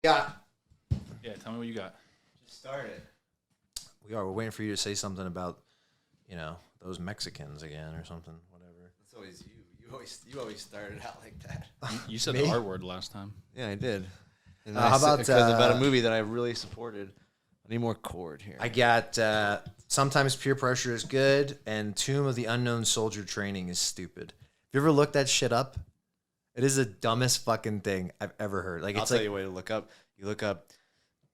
Yeah. Yeah, tell me what you got. Just start it. We're waiting for you to say something about, those Mexicans again or something, whatever. It's always you. You always started out like that. You said Me? the R word last time. Yeah, I did. And how about about a movie that I really supported? I need more chord here. I got Sometimes Peer Pressure is good and Tomb of the Unknown Soldier Training is stupid. Have you ever looked that shit up? It is the dumbest fucking thing I've ever heard. Like, I'll it's tell like, you a way to look up. You look up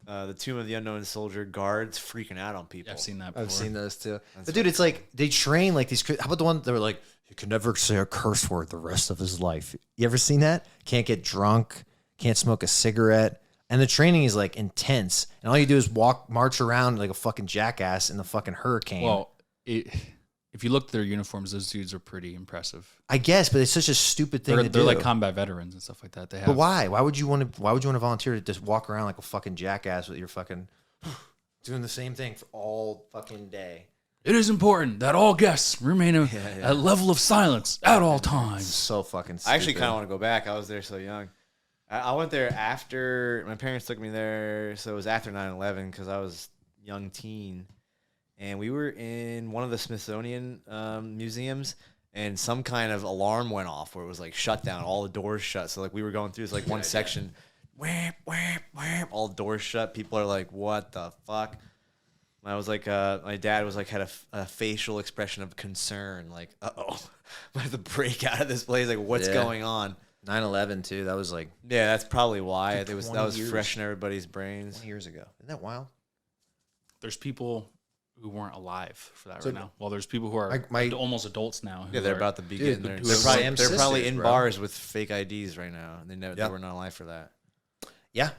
the Tomb of the Unknown Soldier guards freaking out on people. Yeah, I've seen that before. I've seen those too. But dude, it's like they train like these. How about the one that were like, you can never say a curse word the rest of his life? You ever seen that? Can't get drunk, can't smoke a cigarette. And the training is like intense. And all you do is march around like a fucking jackass in the fucking hurricane. Well, if you look at their uniforms, those dudes are pretty impressive. I guess, but it's such a stupid thing to do. They're like combat veterans and stuff like that. They have. But why? Why would you want to volunteer to just walk around like a fucking jackass with your fucking doing the same thing for all fucking day? It is important that all guests remain at a level of silence at all times. So fucking stupid. I actually kind of want to go back. I was there so young. I went there after my parents took me there, so it was after 9/11 because I was young teen, and we were in one of the Smithsonian museums, and some kind of alarm went off where it was like shut down, all the doors shut. So like we were going through this like one section, wham, wham, wham, all doors shut. People are like, "What the fuck?" And I was like, my dad was like had a facial expression of concern, like, "Uh-oh, I have to break out of this place. Like, what's going on?" 9/11 too. That was like Yeah, that's probably why that was years. fresh in everybody's brains. 20 years ago. Isn't that wild? There's people who weren't alive for that right now. Well, there's people who are almost adults now. Yeah, they're about to be getting there. They're They're probably in bro. bars with fake IDs right now. They were not alive for that. Yeah.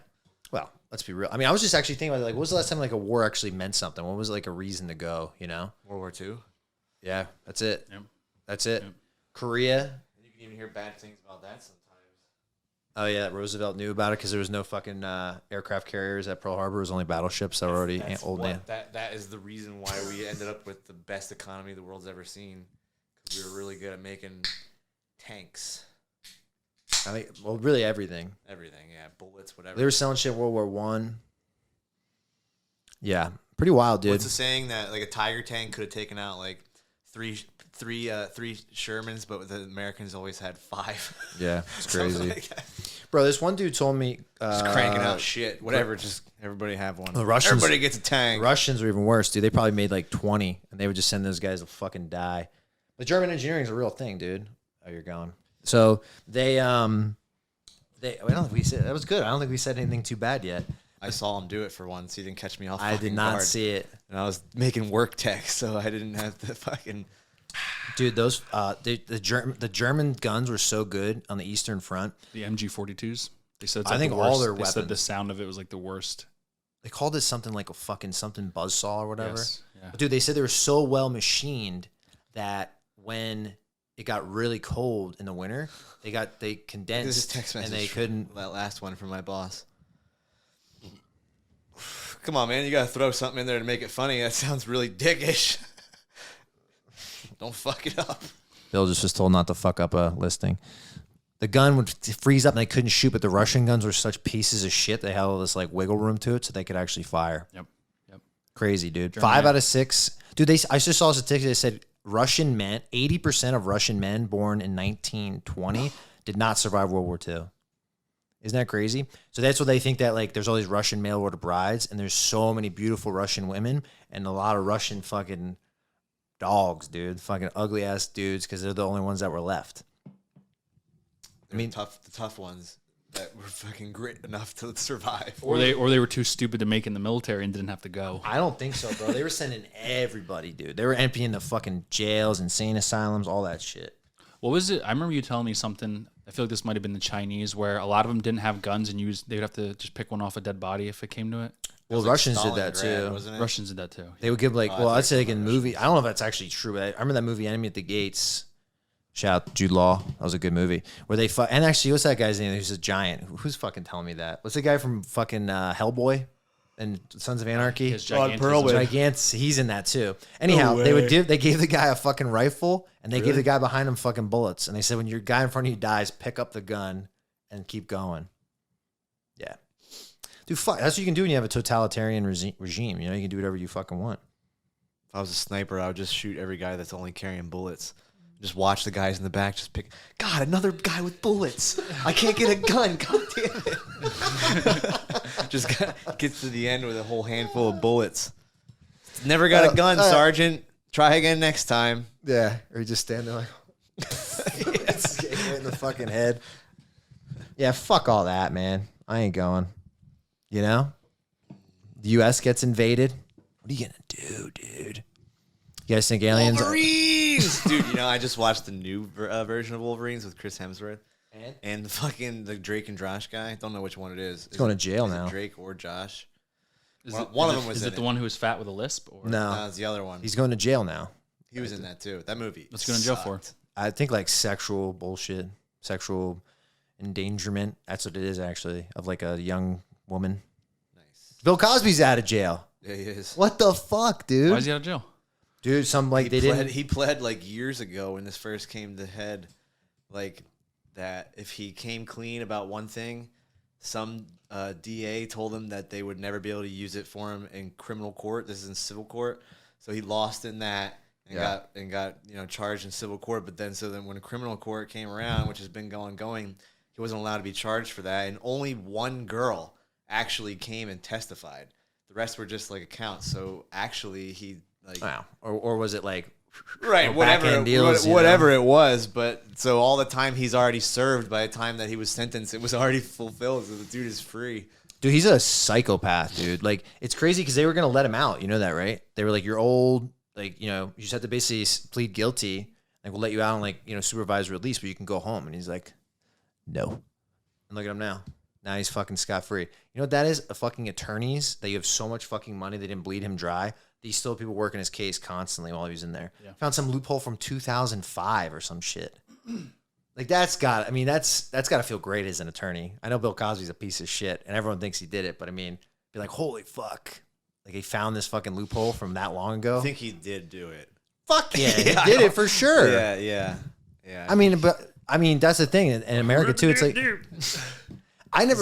Well, let's be real. I mean, I was just actually thinking about like, when was the last time like a war actually meant something? What was like a reason to go? World War II. Yeah, that's it. Yep. That's it. Yep. Korea. You can even hear bad things about that sometimes. Oh yeah, Roosevelt knew about it because there was no fucking aircraft carriers at Pearl Harbor. It was only battleships that were already old. That is the reason why we ended up with the best economy the world's ever seen, because we were really good at making tanks. I mean, well, really everything. Everything, yeah, bullets, whatever. They were selling shit in World War One. Yeah, pretty wild, dude. What's the saying that like a Tiger tank could have taken out like three Shermans, but the Americans always had 5. Yeah, it's crazy. Like Bro, this one dude told me just cranking out shit, whatever. Just everybody have one. The Russians, everybody gets a tank. Russians were even worse, dude. They probably made like 20, and they would just send those guys to fucking die. But German engineering is a real thing, dude. Oh, you're going. So I don't think we said that was good. I don't think we said anything too bad yet. I saw him do it for once. He didn't catch me off. I did not see it, and I was making work text, so I didn't have to fucking. Dude, those the German guns were so good on the Eastern Front. The MG42s. They said it's I think the worst. all their they weapons. said the sound of it was like the worst. They called it something like a fucking something buzzsaw or whatever. Yes, yeah. But dude, they said they were so well machined that when it got really cold in the winter, they condensed This is text message and they couldn't. That last one from my boss. Come on, man! You gotta throw something in there to make it funny. That sounds really dickish. Don't fuck it up. Bill just was told not to fuck up a listing. The gun would freeze up and they couldn't shoot, but the Russian guns were such pieces of shit. They had all this like wiggle room to it, so they could actually fire. Yep. Crazy, dude. Germany. 5 out of 6, dude. I just saw a statistic that said Russian men, 80% of Russian men born in 1920 did not survive World War II. Isn't that crazy? So that's what they think, that like there's all these Russian mail order brides, and there's so many beautiful Russian women and a lot of Russian fucking dogs, dude. Fucking ugly ass dudes, because they're the only ones that were left. I mean, the tough ones that were fucking great enough to survive. Or they were too stupid to make it in the military and didn't have to go. I don't think so, bro. They were sending everybody, dude. They were emptying the fucking jails, insane asylums, all that shit. What was it? I remember you telling me something. I feel like this might have been the Chinese, where a lot of them didn't have guns and they would have to just pick one off a dead body if it came to it. Well, like Russians did that Stalingrad, too. wasn't it? Russians did that too. They would give like, Oh, I'd say like in the movie. I don't know if that's actually true, but I remember that movie Enemy at the Gates. Shout out to Jude Law. That was a good movie. Where they and actually, what's that guy's name? Who's a giant? Who's fucking telling me that? What's the guy from fucking Hellboy and Sons of Anarchy? His gigantism. Gigant. He's in that too. Anyhow, they gave the guy a fucking rifle, and they gave the guy behind him fucking bullets, and they said when your guy in front of you dies, pick up the gun and keep going. Yeah. Dude, fuck. That's what you can do when you have a totalitarian regime. You know, you can do whatever you fucking want. If I was a sniper, I would just shoot every guy that's only carrying bullets. Just watch the guys in the back. Just pick. God, another guy with bullets. I can't get a gun. God damn it. Just gets to the end with a whole handful of bullets. Never got a gun, Sergeant. Try again next time. Yeah, or you just stand there like, it's getting right in the fucking head. Yeah, fuck all that, man. I ain't going. You know, the U.S. gets invaded. What are you gonna do, dude? You guys think aliens? Wolverines, dude. You know, I just watched the new version of Wolverines with Chris Hemsworth and the Drake and Josh guy. Don't know which one it is. He's going to jail is now. It Drake or Josh? One of them was. Is it the one who was fat with a lisp? Or? No, it's the other one. He's going to jail now. He was in that too. That movie. What's he going to jail for? I think like sexual bullshit, sexual endangerment. That's what it is actually, of like a young woman. Nice. Bill Cosby's out of jail. Yeah, he is. What the fuck, dude? Why is he out of jail? Dude, He pled like years ago when this first came to head, like that if he came clean about one thing, some DA told him that they would never be able to use it for him in criminal court. This is in civil court, so he lost in that and got charged in civil court. But then when a criminal court came around, which has been going, he wasn't allowed to be charged for that, and only one girl actually came and testified. The rest were just like accounts. So actually, he. Like, wow. Or was it like right, whatever deals, whatever it was, but so all the time he's already served by the time that he was sentenced, it was already fulfilled, so the dude is free. Dude, he's a psychopath, dude. Like, it's crazy because they were gonna let him out, you know that, right? They were like, you're old, like, you know, you just have to basically plead guilty, like we'll let you out on like, you know, supervised release, but you can go home. And he's like, no. And look at him now. Now he's fucking scot-free. You know what that is? A fucking attorneys that you have so much fucking money they didn't bleed him dry. He still have people working his case constantly while he was in there. Yeah. Found some loophole from 2005 or some shit. Like that's got to feel great as an attorney. I know Bill Cosby's a piece of shit and everyone thinks he did it, but I mean, be like, holy fuck. Like he found this fucking loophole from that long ago. I think he did do it. Fuck yeah, he did it for sure. Yeah. I mean, that's the thing. In America too, it's like I don't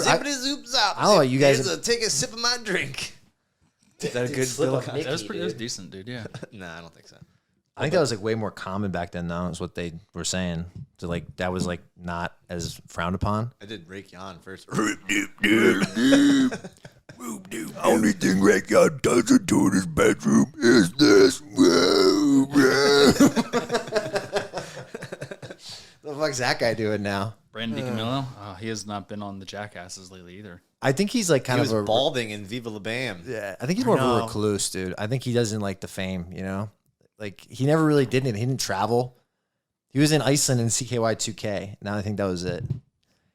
know, you guys take a sip of my drink. Is that a good Bill Cosby? That was decent, dude. Yeah. Nah, I don't think so. I think that was like way more common back then, though, is what they were saying. So like that was like not as frowned upon. I did Rake Yon first. Only thing Rake Yon doesn't do in his bedroom is this. The fuck's that guy doing now? Brandon DiCamillo? He has not been on the Jackasses lately either. I think he's like kind of a balding in Viva La Bam. Yeah, I think he's more of a recluse, dude. I think he doesn't like the fame, you know? Like he never really did it. He didn't travel. He was in Iceland in CKY 2K. Now I think that was it.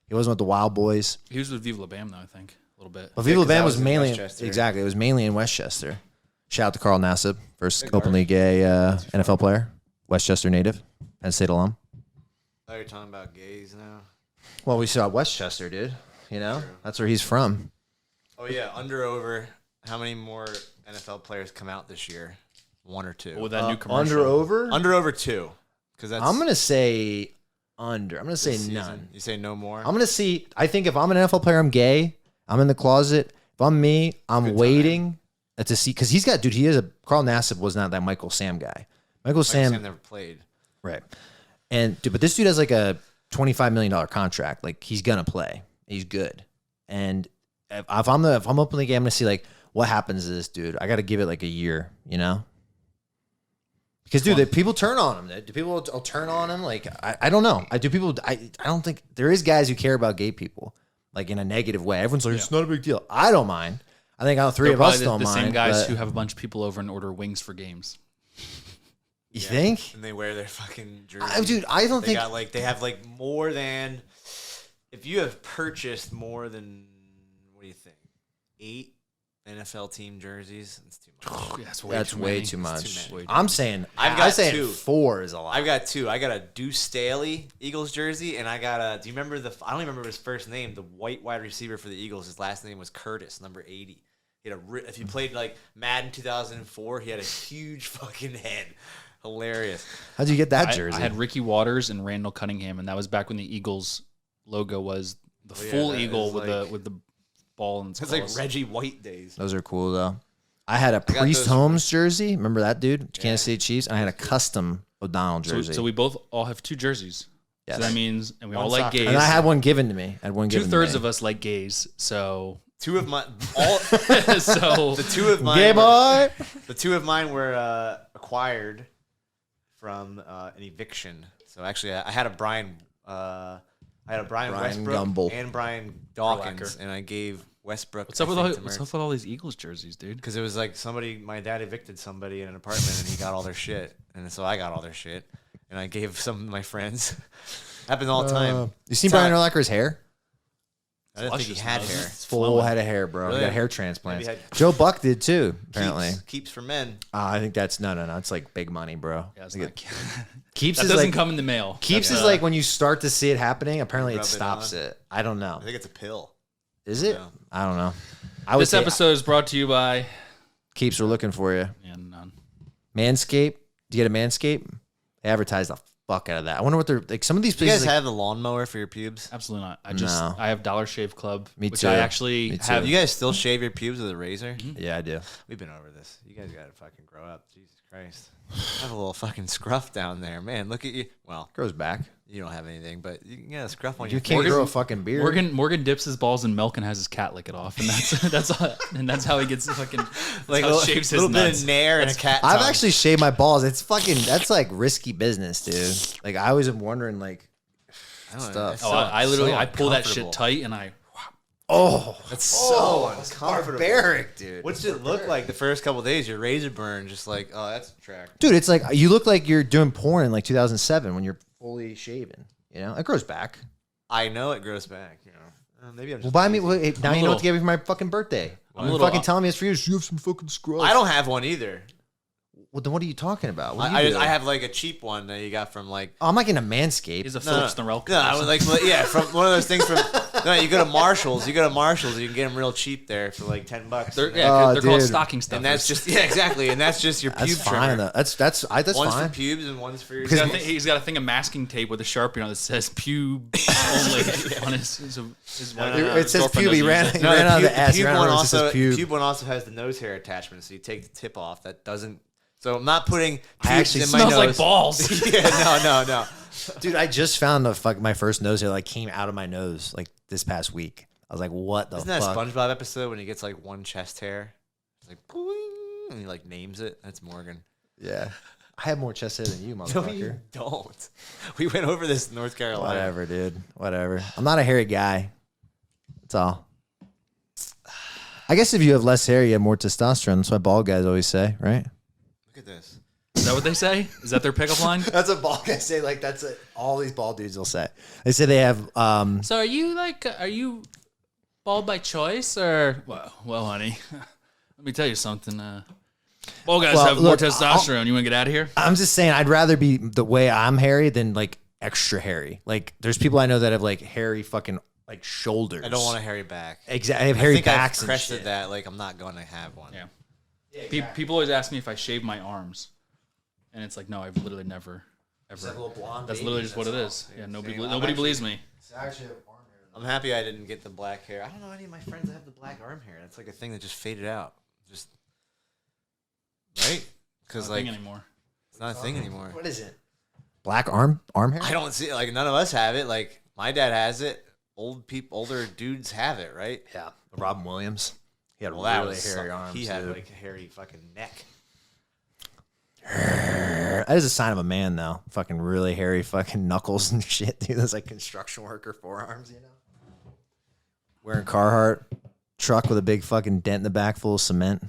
He wasn't with the Wild Boys. He was with Viva La Bam though, I think. A little bit. But Viva La Bam was mainly exactly. It was mainly in Westchester. Shout out to Carl Nassib, first openly gay NFL player, Westchester native, Penn State alum. Oh, you're talking about gays now? Well, we saw Westchester, dude. You know, that's where he's from. Oh yeah, over. How many more NFL players come out this year? One or two. With that new commercial. Under over 2. Because I'm gonna say under. I'm gonna say none. You say no more. I'm gonna see. I think if I'm an NFL player, I'm gay. I'm in the closet. If I'm me, I'm waiting to see because he's got. Dude, he is a. Carl Nassib was not that Michael Sam guy. Michael Sam never played. Right. And dude, but this dude has like a $25 million contract. Like he's gonna play. He's good. And if I'm openly gay, I'm gonna see like what happens to this dude. I got to give it like a year, you know. Because dude, people turn on him. Do people turn on him? Like I don't know. I don't think there is guys who care about gay people like in a negative way. Everyone's like it's not a big deal. I don't mind. I think all three of us don't mind. The same guys who have a bunch of people over and order wings for games. You think? And they wear their fucking jerseys. Dude, I don't think they have like more than if you have purchased more than what do you think? 8 NFL team jerseys. That's too much. That's way too much. I'm saying 2. 4 is a lot. I've got 2. I got a Deuce Staley Eagles jersey, and I got a. Do you remember I don't even remember his first name. The white wide receiver for the Eagles. His last name was Curtis, number 80. He had if you played like Madden 2004, he had a huge fucking head. Hilarious. How'd you get that jersey? I had Ricky Waters and Randall Cunningham, and that was back when the Eagles logo was the full eagle with the ball and It's skulls. like Reggie White days. Those are cool though. I had a got Priest those Holmes jersey. Remember that dude? Kansas City Chiefs. And I had a custom O'Donnell jersey. So we both all have 2 jerseys. Yes. So that means, and we all One like soccer. gays. And I had one given to me. I had one given to me. 2/3 of us like gays. So 2 of my all so the 2 of mine. Gay were- boy. The 2 of mine were acquired from an eviction. So actually, I had a Brian Brian Westbrook Gumble. and Brian Dawkins, Urlacher. and I gave Westbrook. what's up with all these Eagles jerseys, dude? Because it was like my dad evicted somebody in an apartment, and he got all their shit, and so I got all their shit, and I gave some of my friends. Happens all the time. You seen It's Brian not- Urlacher's hair? I didn't think he luscious had now, hair. It's Full flowing. head of hair, bro. Really? He got hair transplants. Maybe had- Joe Buck did too, apparently. Keeps for men. I think that's no. It's like big money, bro. Yeah, it's Like not, Keeps that is doesn't like come in the mail. Keeps That's, is like when you start to see it happening. Apparently, Rub it it stops on. it. I don't know. I think it's a pill. Is it? Yeah. I don't know. I would This say episode is brought to you by Keeps are looking for you. none. Manscaped. Do you get a Manscaped? They advertise the fuck out of that. I wonder what they're like. Some of these Do you places. guys have the lawnmower for your pubes? Absolutely not. No. I have Dollar Shave Club, Me which too. I actually Me too. have. You guys still shave your pubes with a razor? Yeah, I do. We've been over this. You guys gotta fucking grow up. Jesus Christ. I have a little fucking scruff down there. Man, look at you. Well, Grows back. you don't have anything, but you got a scruff on You your can't face. grow a fucking beard. Morgan dips his balls in milk and has his cat lick it off, and that's how he gets fucking Like how a he shaves his little bit nuts. of nair and a cat I've tongue. actually shaved my balls. It's fucking. That's like risky business, dude. Like I always am wondering, like I don't know, stuff. it's Oh, so- I literally so I pull that shit uncomfortable. tight and I. That's so uncomfortable. barbaric, dude. What's it look like the first couple days? Your razor burn, just like, oh, that's attractive. Dude, it's like you look like you're doing porn in like 2007 when you're fully shaven. You know, it grows back. I know it grows back. You know, maybe I'm just. Well, buy me. lazy. Well, now I'm you a know what little- to get me for my fucking birthday. I'm a You're little- fucking telling me it's for you. You have some fucking scrubs. I don't have one either. Well, then what are you talking about? What do you do? I have like a cheap one that you got from like. Oh, I'm not getting a Manscaped. He's a Phillips Norelco. No, I was like, yeah, from one of those things from. No, you go to Marshalls. You can get them real cheap there for like $10. They're, Oh, they're called dude. stocking stuffers. and that's just exactly, and that's just your That's pube fine. trimmer. Though. That's One's fine. for pubes and one's for your. He's got, he's got a thing of masking tape with a Sharpie on it that says pube only on his wife. no. It says girlfriend pube. He doesn't ran, use it. he ran out of the ass. He pube ran one out of it. It also says pube. pube one also has the nose hair attachment, so you take the tip off. That doesn't. So I'm not putting pubes actually in my Smells nose. like balls. Yeah, no. Dude, I just found my first nose hair like came out of my nose like this past week. I was like, what the Isn't that a fuck? SpongeBob episode when he gets like one chest hair? It's like, boing, and he like names it. That's Morgan. Yeah. I have more chest hair than you, No, motherfucker. you don't. We went over this in North Carolina. Whatever, dude. Whatever. I'm not a hairy guy. That's all. I guess if you have less hair, you have more testosterone. That's what bald guys always say, right? Look at this. Is that what they say? Is that their pickup line? That's what bald guys say. Like that's all these bald dudes will say. They say they have. So are you bald by choice or well, honey? Let me tell you something. Bald guys Well, have more look, testosterone. You want to get out of here? I'm just saying, I'd rather be the way I'm hairy than like extra hairy. Like there's people I know that have like hairy fucking like shoulders. I don't want a hairy back. Exactly. I have I hairy think I've backs and crested shit. that. Like I'm not going to have one. Yeah. People always ask me if I shave my arms, and it's like, no, I've literally never, ever. That's literally just what it is. Yeah, nobody believes me. I'm happy I didn't get the black hair. I don't know any of my friends that have the black arm hair. That's like a thing that just faded out. Just right? Because Not a like thing anymore. it's not a thing anymore. What is it? Black arm hair? I don't see it. Like none of us have it. Like my dad has it. Older dudes have it, right? Yeah. Robin Williams. He had Well, that really was hairy something. arms. He had dude. like a hairy fucking neck. That is a sign of a man, though. Fucking really hairy fucking knuckles and shit, dude. That's like construction worker forearms, you know? Wearing Carhartt truck with a big fucking dent in the back full of cement.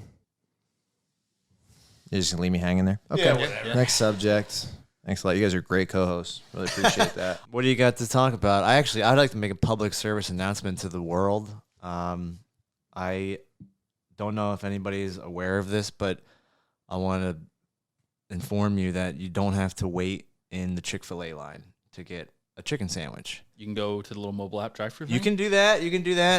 You're just gonna leave me hanging there? Okay. Yeah, whatever. Next subject. Thanks a lot. You guys are great co-hosts. Really appreciate that. What do you got to talk about? I'd like to make a public service announcement to the world. I don't know if anybody's aware of this, but I want to inform you that you don't have to wait in the Chick-fil-A line to get a chicken sandwich. You can go to the little mobile app drive-through. You can do that.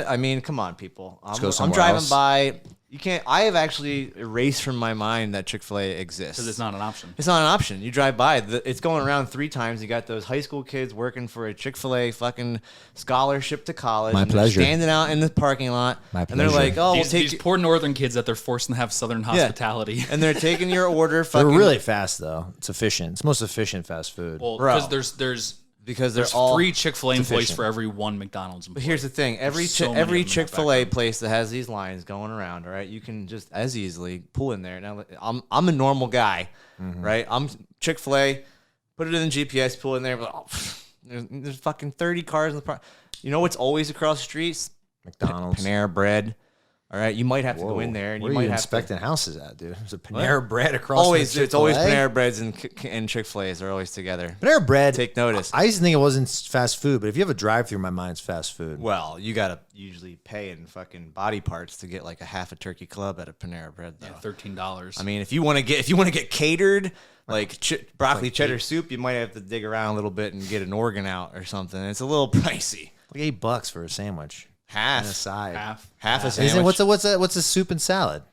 I mean, come on, people. go I'm somewhere driving else. by. You can't. I have actually erased from my mind that Chick-fil-A exists. Because it's not an option. It's not an option. You drive by. It's going around 3 times. You got those high school kids working for a Chick-fil-A fucking scholarship to college. My pleasure. They're standing out in the parking lot. My and they're pleasure. like, oh, we'll take these poor northern kids that they're forcing to have southern hospitality. And they're taking your order. They're Fucking, really fast though. It's efficient. It's most efficient fast food. Well, Bro. because they're there's all 3 Chick-fil-A employees efficient. for every 1 McDonald's employee. But here's the thing: every so many of them in that Chick-fil-A background. place that has these lines going around, all right, you can just as easily pull in there. Now, I'm a normal guy, right? I'm Chick-fil-A, put it in the GPS, pull in there. But, there's fucking 30 cars in the park. You know what's always across the streets? McDonald's. Panera Bread. All right, you might have to go Whoa. in there, and Where you are might you have inspecting houses at, dude? There's a Panera Bread across. always. from It's always Chick-fil-A? Panera Breads and Chick-fil-A's are always together. Panera Bread. Take notice. I used to think it wasn't fast food, but if you have a drive-through, in my mind, it's fast food. Well, you gotta usually pay in fucking body parts to get like a half a turkey club at a Panera Bread, though. $13. I mean, if you want to get catered like broccoli cheddar soup, you might have to dig around a little bit and get an organ out or something. It's a little pricey. Like $8 for a sandwich. Half And a side. half a Isn't sandwich. what's a soup and salad?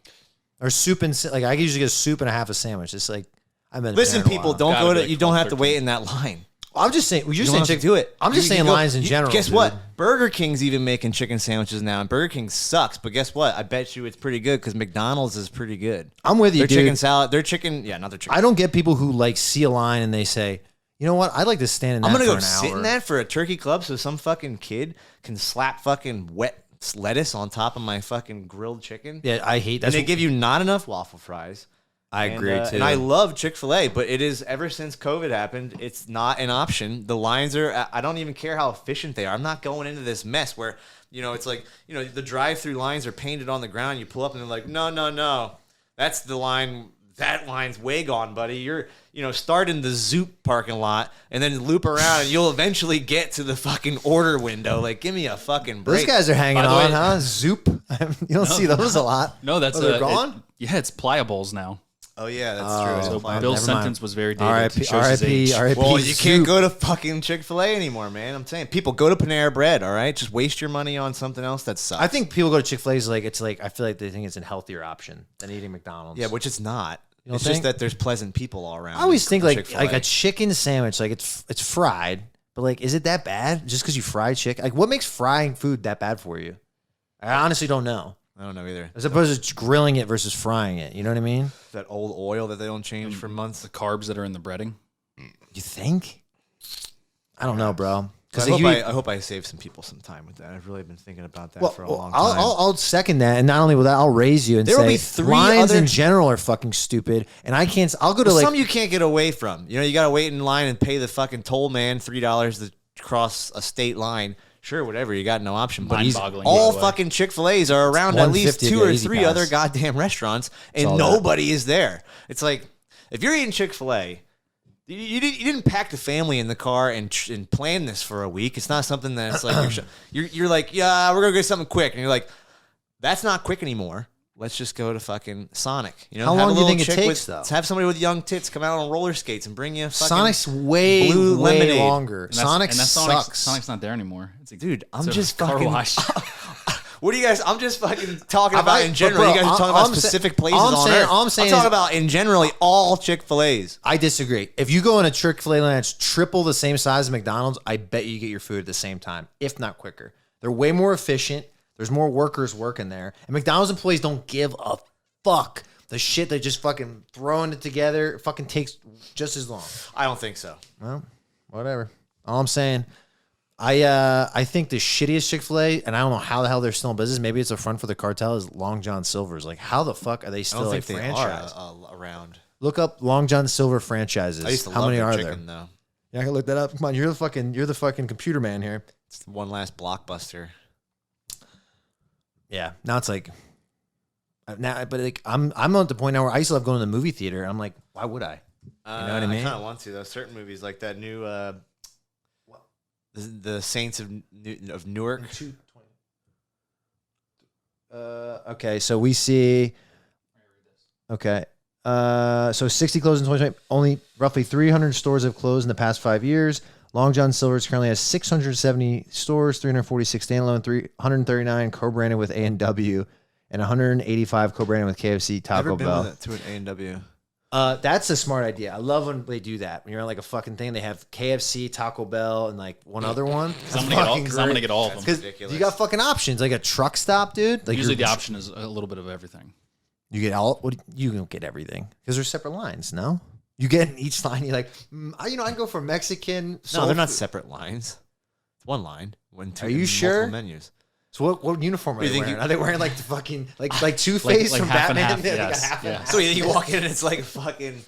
Or soup and like I usually get a soup and a half a sandwich. It's like I've been. Listen, people, don't Gotta go be to. like You don't have to 12, wait in that line. I'm just saying. You're You saying don't have to do it. I'm just You saying can go- lines in general. Guess dude. what? Burger King's even making chicken sandwiches now, and Burger King sucks. But guess what? I bet you it's pretty good because McDonald's is pretty good. I'm with you, Their dude. chicken salad. Their chicken. Yeah, not their chicken. I don't get people who like see a line and they say, you know what? I'd like to stand in that I'm gonna for go an sit hour. in that for a turkey club so some fucking kid can slap fucking wet lettuce on top of my fucking grilled chicken. Yeah, I hate that. And they give you not enough waffle fries. I agree too. And I love Chick-fil-A, but it is ever since COVID happened, it's not an option. The lines are. I don't even care how efficient they are. I'm not going into this mess where it's like the drive-through lines are painted on the ground. You pull up and they're like, no, that's the line. That line's way gone, buddy. You're, start in the Zoop parking lot and then loop around and you'll eventually get to the fucking order window. Like, give me a fucking break. Those guys are hanging By the on, way- huh? Zoop. You don't see those a lot. No, that's they're gone. It's pliables now. Oh, yeah, that's Oh, true. so It's fine. Bill's never mind. sentence was very dated. R.I.P. He shows his age. R.I.P. Well, you can't Zoop. go to fucking Chick-fil-A anymore, man. I'm saying, people, go to Panera Bread, all right? Just waste your money on something else that sucks. I think people go to Chick-fil-A's I feel like they think it's a healthier option than eating McDonald's. Yeah, which it's not. don't It's just think? that there's pleasant people all around. I always think like Chick-fil-A. a chicken sandwich, like it's fried, but like is it that bad just because you fried chicken? Like what makes frying food that bad for you? I honestly don't know. I don't know either. As opposed to grilling it versus frying it, you know what I mean? That old oil that they don't change for months. The carbs that are in the breading. You think? I don't know, bro. I hope I save some people some time with that. I've really been thinking about that for a long time. I'll second that, and not only will that, I'll raise you and There will say be 3 lines other- in general are fucking stupid, and I can't. I'll go to Well, like some you can't get away from. You got to wait in line and pay the fucking toll man $3 to cross a state line. Sure, whatever. You got no option. But Mind-boggling, all by the way. fucking Chick-fil-A's are around at least 150 2 to or 80 3 pass. other goddamn restaurants, and all that. nobody is there. It's like if you're eating Chick-fil-A, you didn't pack the family in the car and plan this for a week. It's not something that's like you're like, yeah, we're gonna get something quick, and you're like, that's not quick anymore. Let's just go to fucking Sonic. How long do you think it takes, though? Have somebody with young tits come out on roller skates and bring you a fucking Sonic's way blue lemonade. longer. And Sonic Sonic's, sucks. Sonic's not there anymore. It's Dude, I'm it's a just car fucking. wash. What do you guys? I'm just fucking talking about in general. bro, You guys are talking all about I'm sa- specific places all I'm on saying- Earth. all I'm saying talking is- about in generally all Chick-fil-A's. I disagree. If you go in a Chick-fil-A line that's triple the same size as McDonald's, I bet you get your food at the same time, if not quicker. They're way more efficient. There's more workers working there. And McDonald's employees don't give a fuck. The shit they're just fucking throwing it together it fucking takes just as long. I don't think so. Well, whatever. All I'm saying, I think the shittiest Chick-fil-A, and I don't know how the hell they're still in business. Maybe it's a front for the cartel. Is Long John Silver's. Like, how the fuck are they I still don't like think they franchised? are around. Look up Long John Silver franchises. I used to how love many their are chicken, there? though. Yeah, I can look that up. Come on, you're the fucking computer man here. It's the one last blockbuster. Yeah, now it's like now, but like I'm at the point now where I used to love going to the movie theater. And I'm like, why would I? You know what I mean? I kind of want to though. Certain movies like that new, the Saints of Newark. Okay, so we see. Okay, so 60 closed in 2020. Only roughly 300 stores have closed in the past 5 years. Long John Silver's currently has 670 stores, 346 standalone, 339 co-branded with A&W, and 185 co-branded with KFC, Taco Never been Bell. with it to an A&W. That's a smart idea. I love when they do that. When you're on like a fucking thing, they have KFC, Taco Bell, and like one other one. I'm gonna get all of them. That's ridiculous. You got fucking options, like a truck stop, dude. Like Usually the option is a little bit of everything. you get all. What you don't get everything because there's separate lines. No, you get in each line. You're like, I'd go for Mexican. No, they're not separate lines. It's one line. Are you sure? Menus. So what uniform are they wearing? Are they wearing like the fucking like Two-Face like from half and Batman? half, They got yes, half and yeah. half. So you walk in and it's like fucking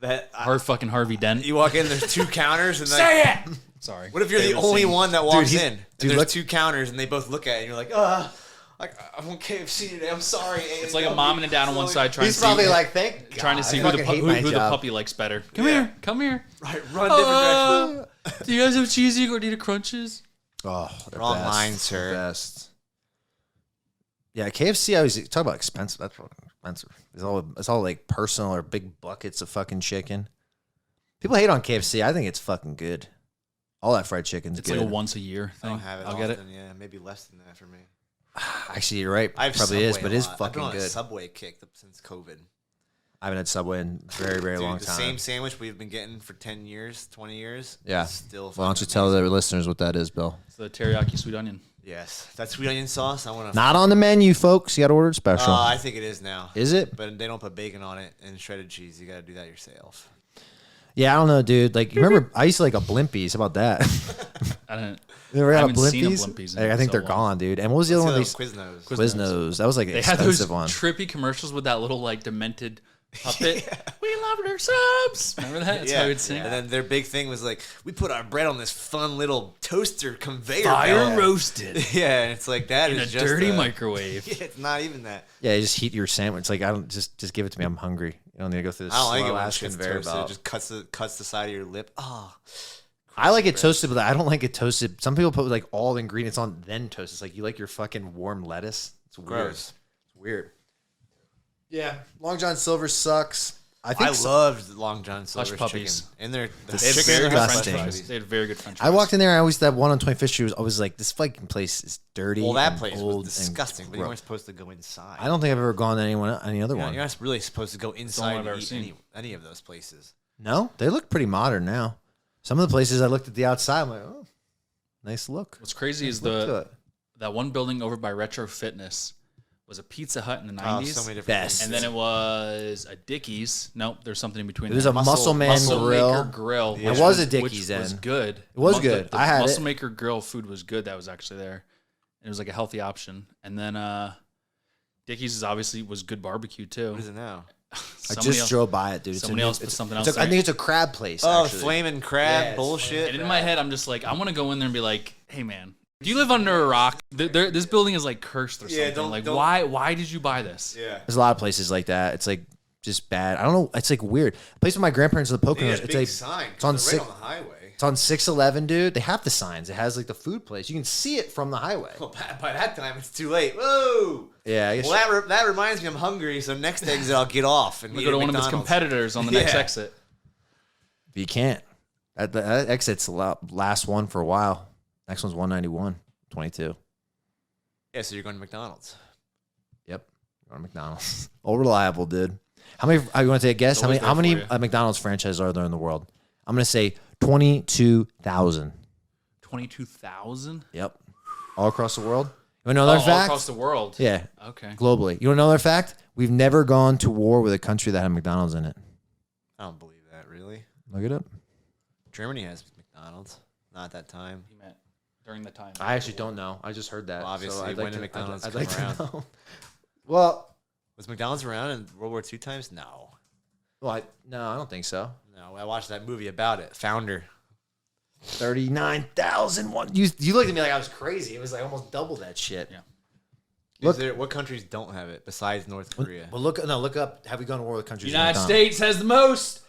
that. Fucking Harvey Dent. You walk in, there's 2 counters, and Say it. Sorry. What if you're the Favorite only scene. one that walks Dude, in? And there's 2 counters, and they both look at you, and you're like, I want KFC today. I'm sorry. It's like a mom and a dad on one side trying He's to see, probably like, thank trying to God. see I who, fucking hate my who the job. puppy likes better. Come Yeah. here. Come here. Right, run different directions. Do you guys have cheesy gordita crunches? Oh, they're Wrong best. line, sir. They're best. Yeah, KFC. I always talk about expensive. That's fucking expensive. It's all like personal or big buckets of fucking chicken. People hate on KFC. I think it's fucking good. All that fried chicken's It's good. like a once a year I thing. don't have it. I'll get it. often, Yeah, maybe less than that for me. Actually, you're right. I've Probably is, Subway but a it's lot. I've fucking been on a good. Subway kick since COVID. I haven't had Subway in a very, very Dude, long the time. same sandwich we've been getting for 10 years, 20 years. Yeah. is Still. Why don't you fucking tell amazing. the listeners what that is, Bill? It's the teriyaki sweet onion. Yes, that sweet onion sauce. I want to. Not on the menu, folks. You got to order it special. I think it is now. Is it? But they don't put bacon on it and shredded cheese. You got to do that yourself. Yeah, I don't know, dude. Like, you remember, I used to like a Blimpies. How about that? I don't. You ever had a haven't seen a Blimpies? Blimpies in I think so they're long. gone, dude. And what was the other one? What's They the other one? Quiznos. Quiznos. That was like an They had those expensive one. trippy commercials with that little like demented puppet. We love our subs. Remember that? That's how we'd sing. And then their big thing was like, we put our bread on this fun little toaster conveyor Fire belt. roasted Yeah, and it's like that in is a just dirty microwave. Yeah, it's not even that. Yeah, you just heat your sandwich. Like, I don't just give it to me. I'm hungry. You don't need to go through this I don't like it slow when ass shit's conveyor toasted. It belt. just cuts the side of your lip. Oh, I like it toasted, but I don't like it toasted. Some people put like all the ingredients on then toast. It's like you like your fucking warm lettuce. It's weird. gross. It's weird. Yeah, Long John Silver sucks. I think loved Long John Silver's Hush puppies. chicken. And their They had Disgusting. very good French Disgusting. fries. They had very good French I fries. walked in there. I always that one on 25th Street was always like this fucking place is dirty. Well, that and place old was and disgusting, but you gross. weren't supposed to go inside. I don't think I've ever gone to any other You're one. not really supposed to go inside I've and ever eat seen. any of those places. No, they look pretty modern now. Some of the places I looked at the outside, I'm like, oh, nice look. What's crazy is Look to it. that one building over by Retro Fitness was a Pizza Hut in the 90s. So many different Best. things. And then it was a Dickies. Nope, there's something in between. It was there. a Muscle Man Muscle grill. Maker Grill. It which was a which Dickies was then. good. It was good. The I had Muscle it. Maker Grill food was good. That was actually there. And it was like a healthy option. And then Dickies is obviously was good barbecue too. What is it now? I just drove by it, dude. It's a somebody new- else put it's- something it's else a- I there. think it's a crab place. Oh, actually. flaming crab Yeah, it's bullshit. And in my head, I'm just like, I want to go in there and be like, hey man, do you live under a rock? This building is like cursed or Yeah, something. don't- Why did you buy this? Yeah. There's a lot of places like that. It's like just bad. I don't know. It's like weird. A place with my grandparents in the Yeah, Poconos. big It's like sign. it's on right six. on the highway. It's on 611, dude. They have the signs. It has like the food place. You can see it from the highway. Well, by that time, it's too late. Whoa. Yeah, I guess. Well, that reminds me I'm hungry, so next exit I'll get off and We eat go to at one of his McDonald's. competitors on the next Yeah. exit. You can't. That exit's the last one for a while. Next one's 191, 22. Yeah, so you're going to McDonald's. Yep. Going to McDonald's. All reliable, dude. How many? I want to take a guess. It's How many? always How there many for you. McDonald's franchises are there in the world? I'm gonna say 22,000. 22,000? Yep. All across the world. You want to know another All fact? across the world. Yeah. Okay. Globally. You want to know another fact? We've never gone to war with a country that had McDonald's in it. I don't believe that, really. Look it up. Germany has McDonald's. Not at that time. He meant during the time. I actually don't know. I just heard that. Well, obviously, I'd when like did to- McDonald's I'd come like to around? know. Well, Was McDonald's around in World War II times? No. no, I don't think so. No, I watched that movie about it. Founder. 39,001. You looked at me like I was crazy. It was like almost double that shit. Yeah. Look- What countries don't have it besides North Korea? Well, look up. Have we gone to war with countries? with United McDonald's? States has the most.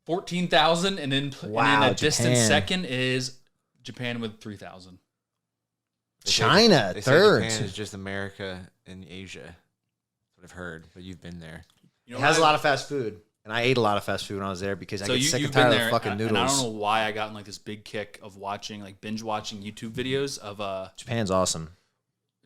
14,000. And then Wow, a distant Japan. second is Japan with 3,000. They say- China, they say third. Japan is just America and Asia. That's what I've heard, but you've been there. You It has a lot of fast food. And I ate a lot of fast food when I was there because I get sick you've and tired been of there, the fucking and noodles. I don't know why I got in like this big kick of watching, like binge watching YouTube videos of Japan's awesome.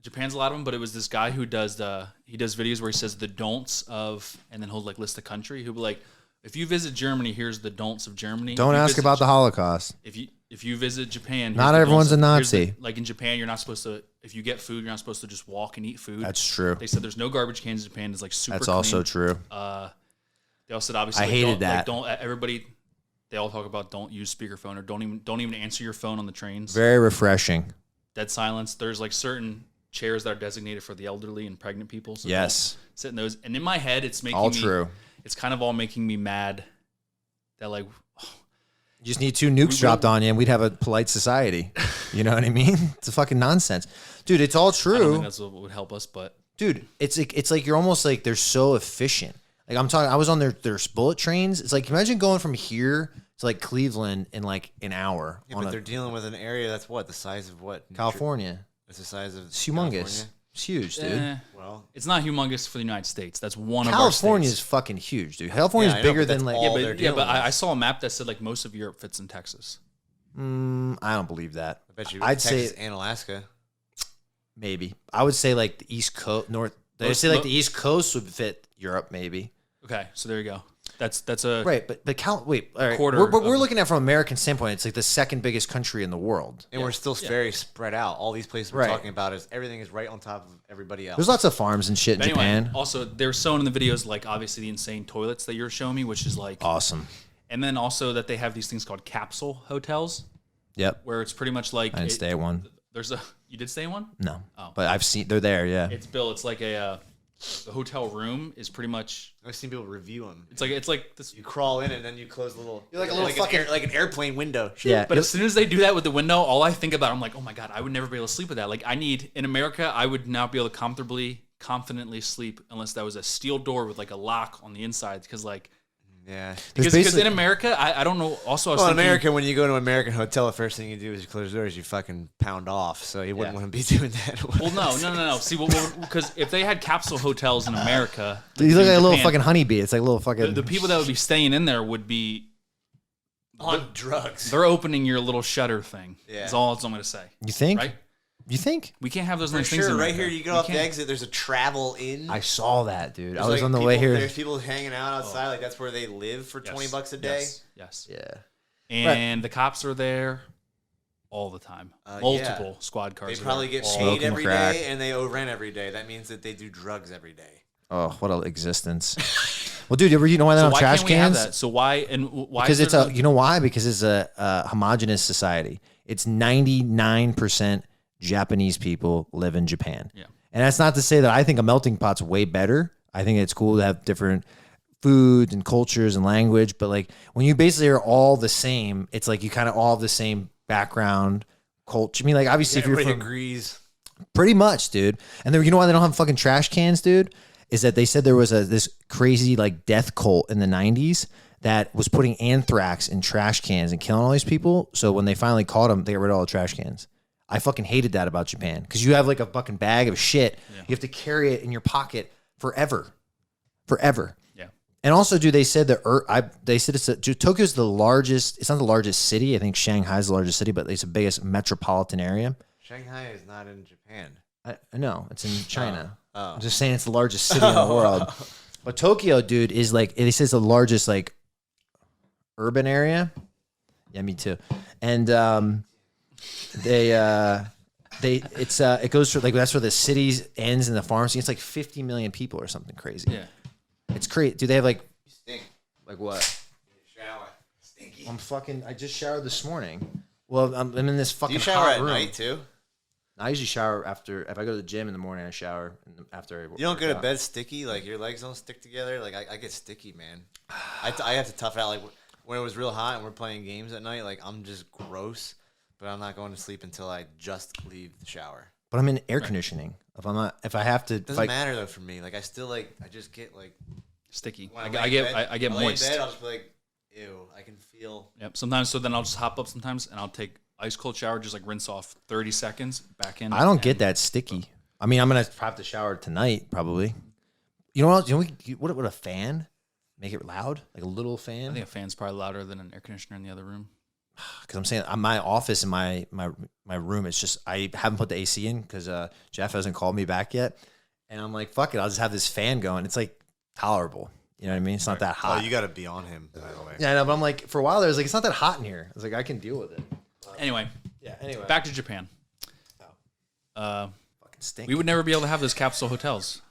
Japan's a lot of them, but it was this guy who does videos where he says the don'ts of, and then he'll like list the country. He'll be like, if you visit Germany, here's the don'ts of Germany. Don't ask about the Holocaust. If you visit Japan, not everyone's a Nazi. Like in Japan, you're not supposed to. If you get food, you're not supposed to just walk and eat food. That's true. They said there's no garbage cans in Japan. It's like super. That's clean. also true. They also said obviously I hated that. Like, don't everybody. They all talk about don't use speakerphone or don't even answer your phone on the trains. Very refreshing. Dead silence. There's like certain chairs that are designated for the elderly and pregnant people. So yes. Sit in those. And in my head, it's making all me, true. It's kind of all making me mad that like. You just need 2 nukes dropped on you and we'd have a polite society. You know what I mean? It's a fucking nonsense. Dude, it's all true. I don't think that's what would help us, but. Dude, it's like you're almost like they're so efficient. Like I'm talking, I was on their bullet trains. It's like, imagine going from here to like Cleveland in like an hour. Yeah, but they're dealing with an area that's what? The size of what? California. It's the size of It's humongous. California? It's huge, dude. Well, it's not humongous for the United States. That's one of our California states. is fucking huge, dude. California is bigger than like. But I saw a map that said like most of Europe fits in Texas. I don't believe that. I bet you I'd Texas say and Alaska. Maybe. I would say like the East Coast, They say like the East Coast would fit Europe, maybe. Okay, so there you go. That's a right, but wait, all right. quarter. We're looking at from American standpoint. It's like the second biggest country in the world, and we're still very spread out. All these places we're talking about is everything is right on top of everybody else. There's lots of farms and shit in Japan. Also, they're showing in the videos like obviously the insane toilets that you're showing me, which is like awesome. And then also that they have these things called capsule hotels. Yep. Where it's pretty much like I didn't stay at one. You did stay in one? No. Oh. But I've seen they're there. Yeah. It's like the hotel room is pretty much. I've seen people review them. It's like this. You crawl in and then you close the little. You're like a little fucking like an airplane window. Yeah. But as soon as they do that with the window, all I think about, I'm like, oh my god, I would never be able to sleep with that. Like in America, I would not be able to confidently sleep unless that was a steel door with like a lock on the inside because like. Yeah, because in America, I don't know. Also, I was thinking, in America, when you go to an American hotel, the first thing you do is you close the doors, you fucking pound off. So you wouldn't want to be doing that. Well, no. See, because if they had capsule hotels in America, you look like a little fucking honeybee. It's like a little fucking. The people that would be staying in there would be on drugs. They're opening your little shutter thing. Yeah, that's all I'm going to say. You think? Right? You think? We can't have those For nice sure, things in right here, you go off the exit, there's a travel in. I saw that, dude. There's I was like on the way here. There's people hanging out outside, like that's where they live for $20 a day. Yes. Yeah. And the cops are there all the time. Multiple squad cars. They probably get paid every day and they owe rent every day. That means that they do drugs every day. Oh, what an existence. Well, dude, you know why they don't have trash cans? Have that? So why? Because it's you know why? Because it's a homogenous society. It's 99% Japanese people live in Japan. Yeah. And that's not to say that I think a melting pot's way better. I think it's cool to have different foods and cultures and language. But like when you basically are all the same, it's like you kind of all have the same background, culture. I mean, like obviously if you're from agrees. Pretty much, dude. And you know why they don't have fucking trash cans, dude? Is that they said there was this crazy like death cult in the 90s that was putting anthrax in trash cans and killing all these people. So when they finally caught them, they got rid of all the trash cans. I fucking hated that about Japan because you have like a fucking bag of shit. Yeah. You have to carry it in your pocket forever. Yeah. And also, dude, they said Tokyo's the largest. It's not the largest city. I think Shanghai is the largest city, but it's the biggest metropolitan area. Shanghai is not in Japan. I know it's in China. I'm just saying it's the largest city in the world. But Tokyo, dude, is like it says the largest like urban area. Yeah, me too. And it goes through like that's where the city ends and the farms. It's like 50 million people or something crazy. Yeah, it's crazy. Do they have like stink? Like what? Shower, stinky. I just showered this morning. Well, I'm in this fucking. Do you shower hot at room. night too? I usually shower after if I go to the gym in the morning. I shower after I work. You don't go to bed sticky, like your legs don't stick together. Like I get sticky, man. I have to tough out. Like when it was real hot and we're playing games at night, like I'm just gross. But I'm not going to sleep until I just leave the shower. But I'm in air conditioning. If I have to, it doesn't matter though for me. Like I just get like sticky. I get moist. In bed, I'll just be like, ew. I can feel. Yep. Sometimes, so then I'll just hop up sometimes and I'll take ice cold shower, just like rinse off 30 seconds back in. I don't get that sticky. I mean, I'm gonna have to shower tonight probably. You know what else? What would a fan make it loud? Like a little fan? I think a fan's probably louder than an air conditioner in the other room. because I'm saying my office and my room, it's just, I haven't put the AC in because Jeff hasn't called me back yet. And I'm like, fuck it, I'll just have this fan going. It's like tolerable. You know what I mean? It's not that hot. Oh, you got to be on him, by the way. Yeah, I know, but I'm like, for a while there, I was like, it's not that hot in here. I was like, I can deal with it. Anyway, back to Japan. Fucking stink. We would never be able to have those capsule hotels.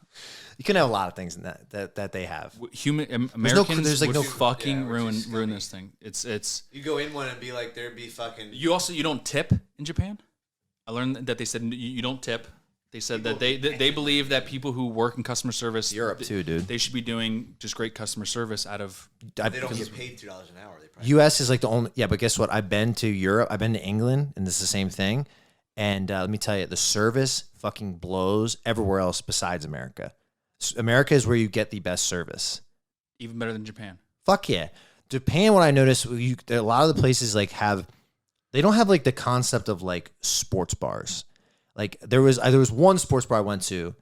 You can have a lot of things in that they have. Americans there's like would no fucking ruin this thing. It's you go in one and be like, there'd be fucking. You don't tip in Japan. I learned that they said you don't tip. They said that they believe that people who work in customer service, Europe too, dude, they should be doing just great customer service out of. They don't get paid $2 an hour. U.S. is like the only. Yeah, but guess what? I've been to Europe. I've been to England, and it's the same thing. And let me tell you, the service fucking blows everywhere else besides America. America is where you get the best service. Even better than Japan. Fuck yeah. Japan, what I noticed, a lot of the places like they don't have like the concept of like sports bars. Like there was one sports bar I went to.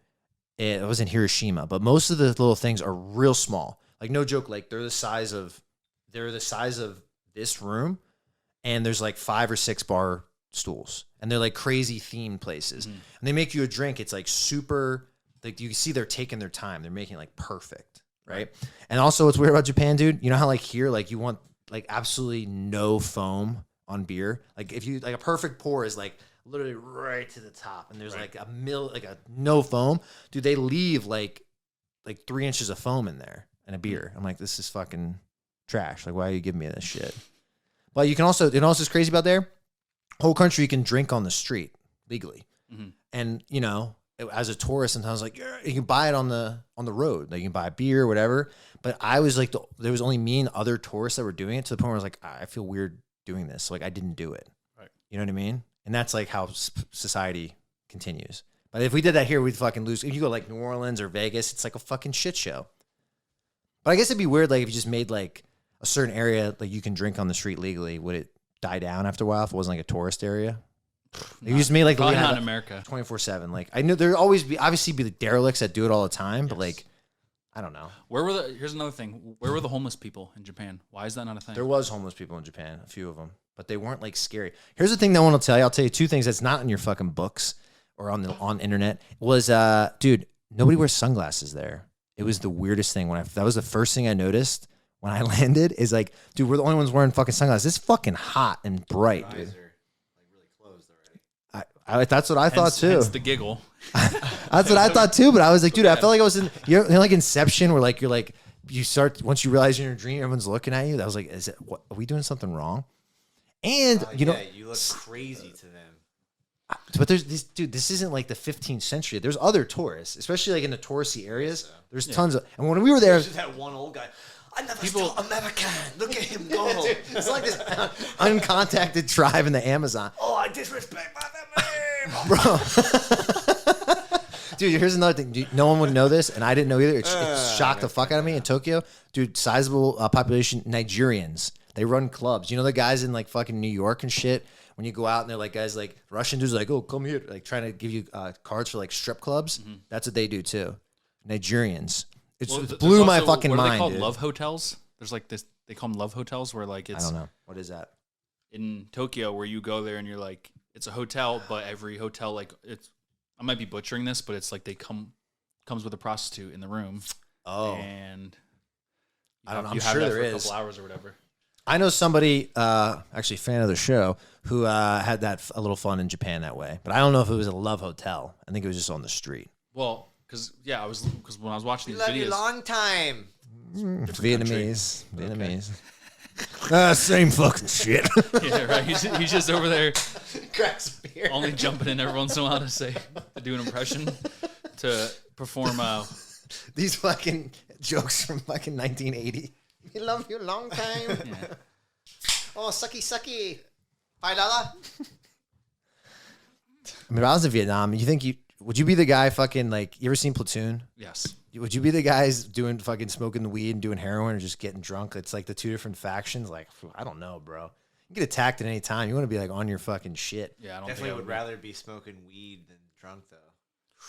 It was in Hiroshima, but most of the little things are real small. Like no joke, like they're the size of this room, and there's like 5 or 6 bar stools, and they're like crazy themed places. And they make you a drink. It's like super, like you can see they're taking their time. They're making it like perfect, right? And also what's weird about Japan, dude, you know how like here, like you want like absolutely no foam on beer. Like if you like a perfect pour is like literally right to the top, and there's like a no foam. Dude, they leave like 3 inches of foam in there in a beer. I'm like, this is fucking trash. Like, why are you giving me this shit? But you can also, you know what's crazy about there? Whole country you can drink on the street legally. And you know, as a tourist, sometimes like you can buy it on the road. Like you can buy a beer or whatever. But I was like, there was only me and other tourists that were doing it, to the point where I was like, I feel weird doing this. So like I didn't do it. Right. You know what I mean? And that's like how society continues. But if we did that here, we'd fucking lose. If you go like New Orleans or Vegas, it's like a fucking shit show. But I guess it'd be weird, like if you just made like a certain area like you can drink on the street legally. Would it die down after a while if it wasn't like a tourist area? You just made like probably not in America 24/7. Like I know there always be obviously be the derelicts that do it all the time, but like I don't know. Here's another thing. Where were the homeless people in Japan? Why is that not a thing? There was homeless people in Japan, a few of them, but they weren't like scary. Here's the thing that I want to tell you. I'll tell you 2 things that's not in your fucking books or on internet. Was dude, nobody wears sunglasses there. It was the weirdest thing that was the first thing I noticed when I landed. Is like, dude, we're the only ones wearing fucking sunglasses. It's fucking hot and bright, dude. That's what I thought too. Hence the giggle. That's what I thought too. But I was like, dude, I felt like I was you know, like Inception, where like you start, once you realize you're in a dream, everyone's looking at you. That was like, are we doing something wrong? And you know, you look crazy to them. But there's this, dude. This isn't like the 15th century. There's other tourists, especially like in the touristy areas. There's tons of. And when we were there, there's just that one old guy. I never stole American. Look at him go. Dude, it's like this uncontacted tribe in the Amazon. Oh, I disrespect my name, bro. Dude, here's another thing. Dude, no one would know this, and I didn't know either. It shocked the fuck out of me in Tokyo. Dude, sizable population Nigerians. They run clubs. You know the guys in like fucking New York and shit. When you go out and they're like guys like Russian dudes like, oh, come here, like trying to give you cards for like strip clubs. That's what they do too. Nigerians. It blew my fucking mind. What are they called? Dude. Love hotels. There's like this. They call them love hotels, where like it's. I don't know what is that. In Tokyo, where you go there and you're like, it's a hotel, but every hotel like it's. I might be butchering this, but it's like they comes with a prostitute in the room. Oh. And I don't know. I'm you sure have that there for is. A couple hours or whatever. I know somebody, actually a fan of the show, who had that a little fun in Japan that way. But I don't know if it was a love hotel. I think it was just on the street. Well, because when I was watching these love videos, you long time. Vietnamese. Same fucking shit. Yeah, right. He's just over there, Cracks a beer. only jumping in every once in a while to do an impression, to perform. These fucking jokes from fucking 1980. We love you long time. Yeah. Oh, sucky. $5. I mean, if I was in Vietnam, would you be the guy fucking like, you ever seen Platoon? Yes. Would you be the guys doing fucking smoking the weed and doing heroin or just getting drunk? It's like the 2 different factions. Like, I don't know, bro. You get attacked at any time. You want to be like on your fucking shit. Yeah, I don't definitely think would rather be smoking weed than drunk though.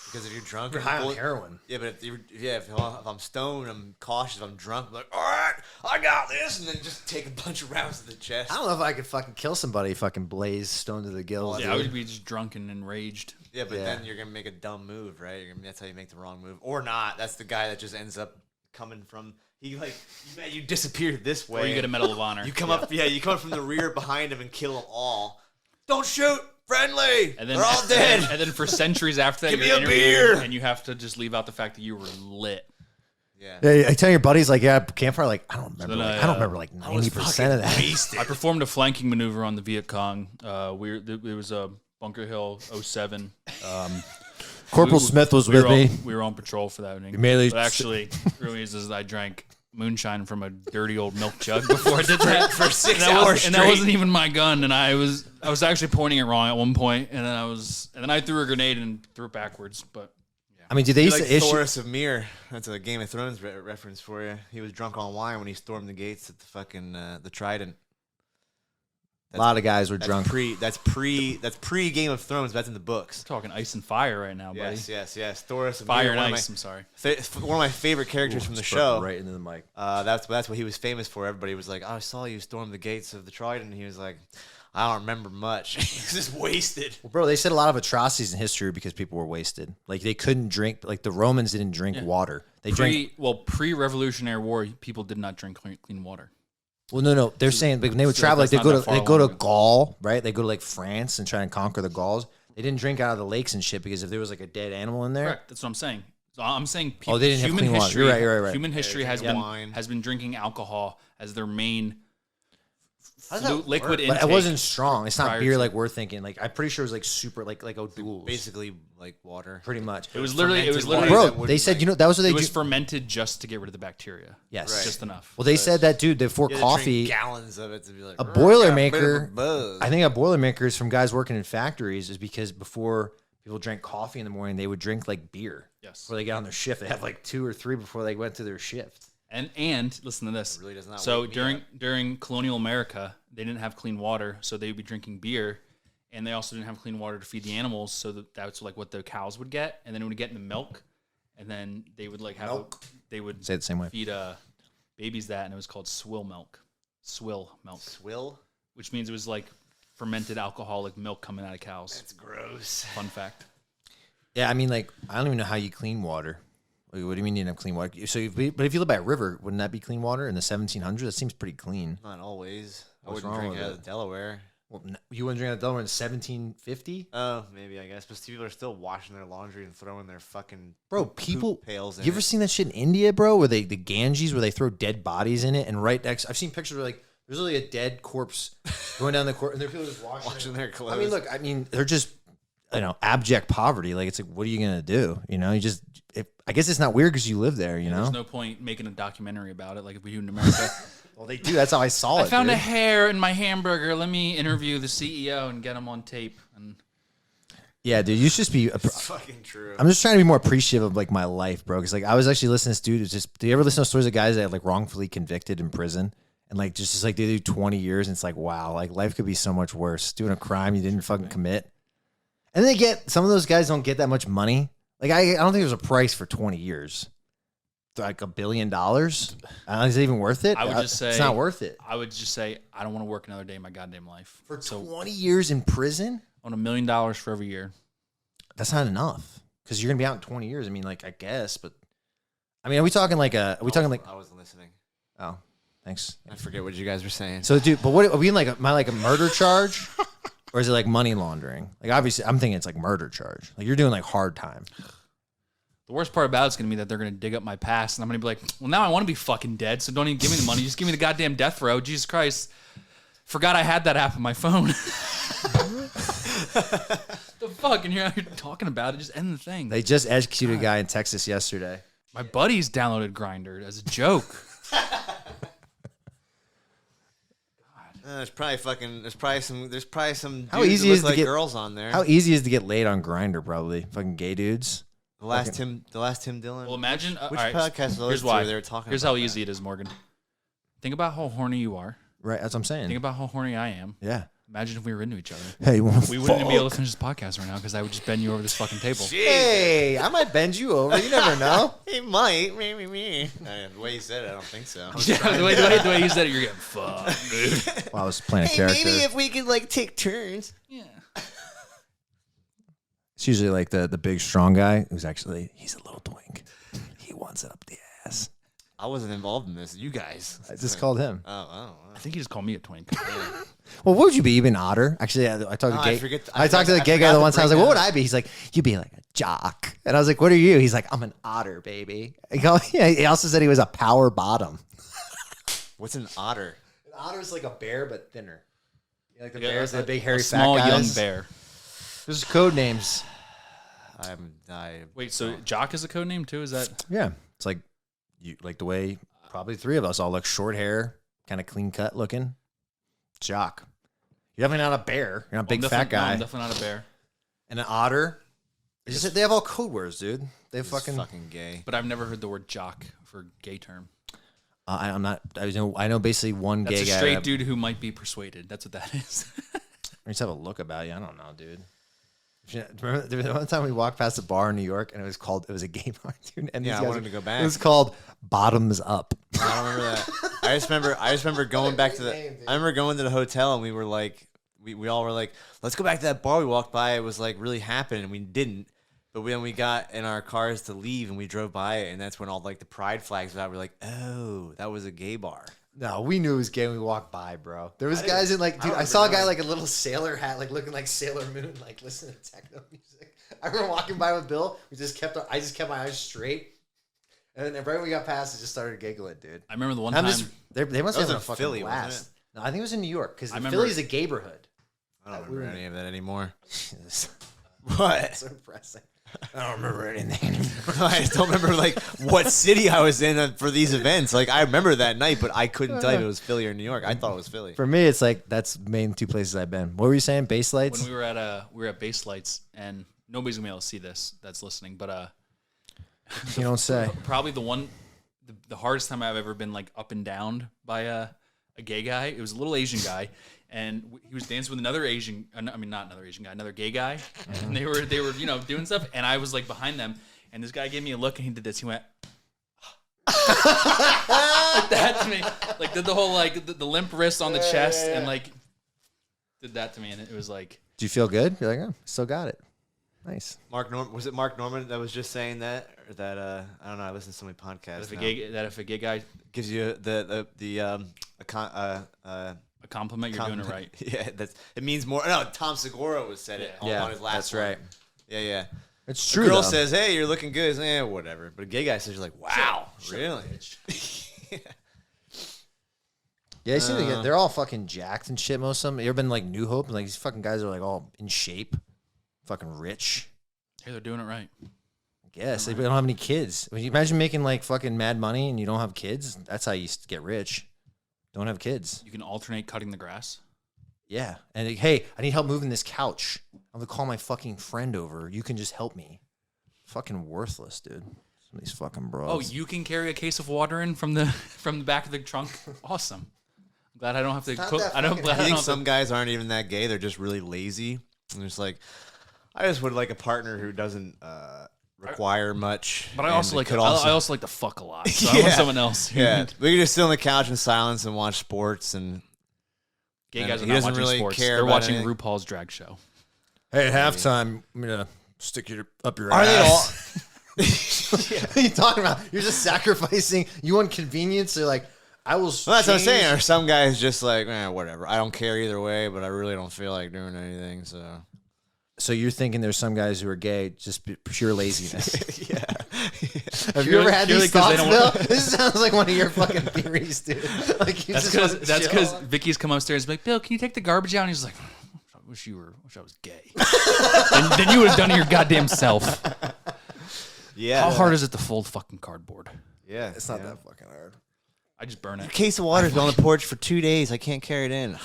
Because if you're drunk, You're high on heroin. Yeah, but if I'm stoned, I'm cautious. If I'm drunk, I'm like, all right, I got this, and then just take a bunch of rounds to the chest. I don't know if I could fucking kill somebody, fucking blaze, stoned to the gills. Yeah, I would be just drunk and enraged. Yeah, but then you're gonna make a dumb move, right? That's how you make the wrong move, or not. That's the guy that just ends up coming from. You disappear this way. Or you get a Medal of Honor. You come up, you come up from the rear behind him and kill them all. Don't shoot. Friendly. And then, they're all dead. And then for centuries after that, Give me you're a interviewed, beer. and you have to just leave out the fact that you were lit. Yeah. I tell your buddies like, yeah, campfire. Like, I don't remember. then I don't remember like 90% of that. I performed a flanking maneuver on the Viet Cong. It was a Bunker Hill 07. Corporal Smith was with me. We were on patrol for that evening. Immediately- But actually, really is I drank moonshine from a dirty old milk jug before I did that for 6 hours and that wasn't even my gun, and I was actually pointing it wrong at one point, and then I threw a grenade and threw it backwards. But I mean, do they used like to issue? Thoris of Myr. That's a Game of Thrones reference for you. He was drunk on wine when he stormed the gates at the fucking the Trident. A lot of guys were drunk. That's pre Game of Thrones. That's in the books. we're talking ice and fire right now, buddy. Yes. Thoris of Fire Myr, and ice. I'm sorry. one of my favorite characters from the show. Right into the mic. That's what he was famous for. Everybody was like, "Oh, I saw you storm the gates of the Trident." And he was like, "I don't remember much." He was just wasted. Well, bro, they said a lot of atrocities in history because people were wasted. Like they couldn't drink. Like the Romans didn't drink water. They drank. Pre-Revolutionary War, people did not drink clean water. Well, no. They're saying when they would travel, like they go to Gaul, right? They go to like France and try and conquer the Gauls. They didn't drink out of the lakes and shit because if there was like a dead animal in there. Correct. That's what I'm saying. So I'm saying people, they didn't have human clean water. history. You're right. Human history has wine. been drinking alcohol as their main How does that liquid work? intake. But it wasn't strong. It's not prior beer to- like we're thinking. Like I'm pretty sure it was like super like O'Doul's. Basically, like water. Pretty much. It was literally. Bro, they said that was what they It was do. fermented just to get rid of the bacteria. Yes. Right. Just enough. Well, they said that dude before You had to drink coffee. gallons of it to be like A "Ugh, Boilermaker- got a bit of a buzz." I think a Boilermaker is from guys working in factories is because before people drank coffee in the morning, they would drink like beer. Yes. Before they got on their shift, they had like 2 or 3 before they went to their shift. And listen to this. It really does not So wake me during colonial America, they didn't have clean water, so they would be drinking beer, and they also didn't have clean water to feed the animals, so that's like what the cows would get, and then it would get in the milk, and then they would like have they would Say it the same way. feed babies that, and it was called swill milk, Swill? which means it was like fermented alcoholic milk coming out of cows. That's gross. Fun fact. Yeah, I mean, like I don't even know how you clean water. Like, what do you mean you didn't have clean water? So, but if you live by a river, wouldn't that be clean water in the 1700s? That seems pretty clean. Not always. I What's wouldn't wrong drink with out it? of Delaware. Well, you wouldn't drink out of Delaware in 1750? Oh, maybe, I guess. But people are still washing their laundry and throwing their fucking Bro, poop people. pails in You ever it. seen that shit in India, bro? Where the Ganges, where they throw dead bodies in it, and right next, I've seen pictures where like there's really a dead corpse going down the court, and there are people just washing their clothes. I mean, look, they're just abject poverty. Like it's like, what are you gonna do? You just. I guess it's not weird because you live there. There's no point making a documentary about it, like if we do in America. Well, they do. That's how I saw it. I found dude. a hair in my hamburger. Let me interview the CEO and get him on tape. And Yeah, dude. You should just be. It's fucking true. I'm just trying to be more appreciative of like my life, bro. Because like I was actually listening to this dude. Who's just. Do you ever listen to stories of guys that like wrongfully convicted in prison and like just like they do 20 years and it's like wow, like life could be so much worse. Doing a crime you didn't fucking commit, and they get some of those guys don't get that much money. Like I don't think there's a price for 20 years. Like $1 billion. Is it even worth it? I would just say it's not worth it. I would just say I don't want to work another day in my goddamn life. For 20 years in prison? I want $1 million for every year. That's not enough because you're gonna be out in 20 years. I mean, like I guess, but I mean, are we talking like a? Are we talking like? I wasn't listening. Oh, thanks. I forget what you guys were saying. So, dude, but what are we in like? Am I like a murder charge, or is it like money laundering? Like, obviously, I'm thinking it's like murder charge. Like you're doing like hard time. The worst part about it's going to be that they're going to dig up my past, and I'm going to be like, well, now I want to be fucking dead, so don't even give me the money. Just give me the goddamn death row. Jesus Christ. Forgot I had that app on my phone. The fuck? And you're out here talking about it. Just end the thing. They just executed a guy in Texas yesterday. My buddies downloaded Grindr as a joke. There's probably some How dudes easy that is look to like get girls on there. How easy is it to get laid on Grindr? Probably fucking gay dudes. the last Tim Dillon. Well, imagine. Which all right, podcast was here's it why. where they were talking Here's about how that? easy it is, Morgan. Think about how horny you are. Right. That's what I'm saying. Think about how horny I am. Yeah. Imagine if we were into each other. Hey, you want We wouldn't even be able to finish this podcast right now because I would just bend you over this fucking table. Hey, I might bend you over. You never know. He might. Me. The way you said it, I don't think so. Yeah, the way you said it, you're getting fucked, dude. Well, I was playing a character. Maybe if we could like take turns. Yeah. It's usually like the big strong guy who's actually he's a little twink. He wants it up the ass. I wasn't involved in this. You guys. I just called him. Oh. I think you just called me a twink. Well, what would you be? Even Otter? Actually, I talked to gay. I talked to the gay guy the one time. I was like, "What would I be?" He's like, "You'd be like a jock." And I was like, "What are you?" He's like, "I'm an otter, baby." He also said he was a power bottom. What's an otter? An otter is like a bear but thinner. You like the Yeah, bears, the big hairy small fat guys. young bear. There's code names. Wait, so Jock is a code name too? Is that? Yeah, it's like you like the way probably three of us all look short hair, kind of clean cut looking. Jock. You're definitely not a bear. You're not a big fat guy. No, I'm definitely not a bear. And an otter. They have all code words, dude. They have fucking gay. But I've never heard the word jock for gay term. I'm not. I know basically one That's gay a guy. straight dude who might be persuaded. That's what that is. I just have a look about you. I don't know, dude. Remember the one time we walked past a bar in New York and it was a gay bar, dude. And Yeah, I wanted to go back. It was called Bottoms Up. I don't remember that. I just remember going back to I remember going to the hotel and we were like, we all were like, let's go back to that bar we walked by. It was like really happening, and we didn't. But when we got in our cars to leave and we drove by it, and that's when all like the pride flags were out. We're like, oh, that was a gay bar. No, we knew it was gay when we walked by, bro. There was guys in like, dude, I saw a guy like a little sailor hat, like looking like Sailor Moon, like listening to techno music. I remember walking by with Bill. I just kept my eyes straight. And then right when we got past, it just started giggling, dude. I remember the one time. They must have been a in fucking Philly, blast. wasn't it? No, I think it was in New York because remember- Philly's a gayborhood. I don't remember any of that anymore. It's What? so depressing. I don't remember anything anymore. I just don't remember like what city I was in for these events. Like I remember that night, but I couldn't tell you if it was Philly or New York. I thought it was Philly. For me, it's like that's the main two places I've been. What were you saying? Base lights? When we were at Base Lights, and nobody's gonna be able to see this that's listening, but You don't say. probably the hardest time I've ever been like up and down by a gay guy. It was a little Asian guy, and he was dancing with another Asian. I mean, not another Asian guy, another gay guy, and they were doing stuff, and I was like behind them, and this guy gave me a look, and he did this. He went like that to me, like did the whole like the limp wrist on the chest, and like did that to me, and it was like. Do you feel good? You're like, oh, still got it. Nice. Was it Mark Norman that was just saying that, or that I don't know. I listen to so many podcasts. If a gay guy gives you a compliment, you're doing it right. Yeah, it means more. No, Tom Segura said it on his last. That's one. right. Yeah. It's true. A girl though. says, "Hey, you're looking good." Whatever. But a gay guy says, "You're like, wow, really?" Yeah, I see they're all fucking jacked and shit. Most of them. You ever been like New Hope? And like these fucking guys are like all in shape, fucking rich. Hey, they're doing it right. I guess they don't have any kids. When you imagine making like fucking mad money and you don't have kids, that's how you get rich. Don't have kids. You can alternate cutting the grass. Yeah, and like, hey, I need help moving this couch. I'm gonna call my fucking friend over. You can just help me. Fucking worthless, dude. Some of these fucking bros. Oh, you can carry a case of water in from the back of the trunk. Awesome. I'm glad I don't have to cook. I think some guys aren't even that gay. They're just really lazy. And it's like, I just would like a partner who doesn't require much. But I also like to fuck a lot. So I want someone else. Yeah, we can just sit on the couch in silence and watch sports. And gay guys are he not doesn't watching really sports. care They're about watching anything. RuPaul's drag show. Hey, at halftime, I'm gonna stick you up your Are ass. they all? What are you talking about? You're just sacrificing. You want convenience? They're like, I will. Well, that's what I'm saying. Or some guys just like, whatever. I don't care either way, but I really don't feel like doing anything. So you're thinking there's some guys who are gay, just pure laziness. Yeah. Have you ever had these thoughts, they Bill? This sounds like one of your fucking theories, dude. Like you That's because Vicky's come upstairs and be like, Bill, can you take the garbage out? And he's like, I wish I was gay. then you would have done it your goddamn self. Yeah. How hard is it to fold fucking cardboard? Yeah. It's not that fucking hard. I just burn A it. case of water's been on the porch for 2 days. I can't carry it in.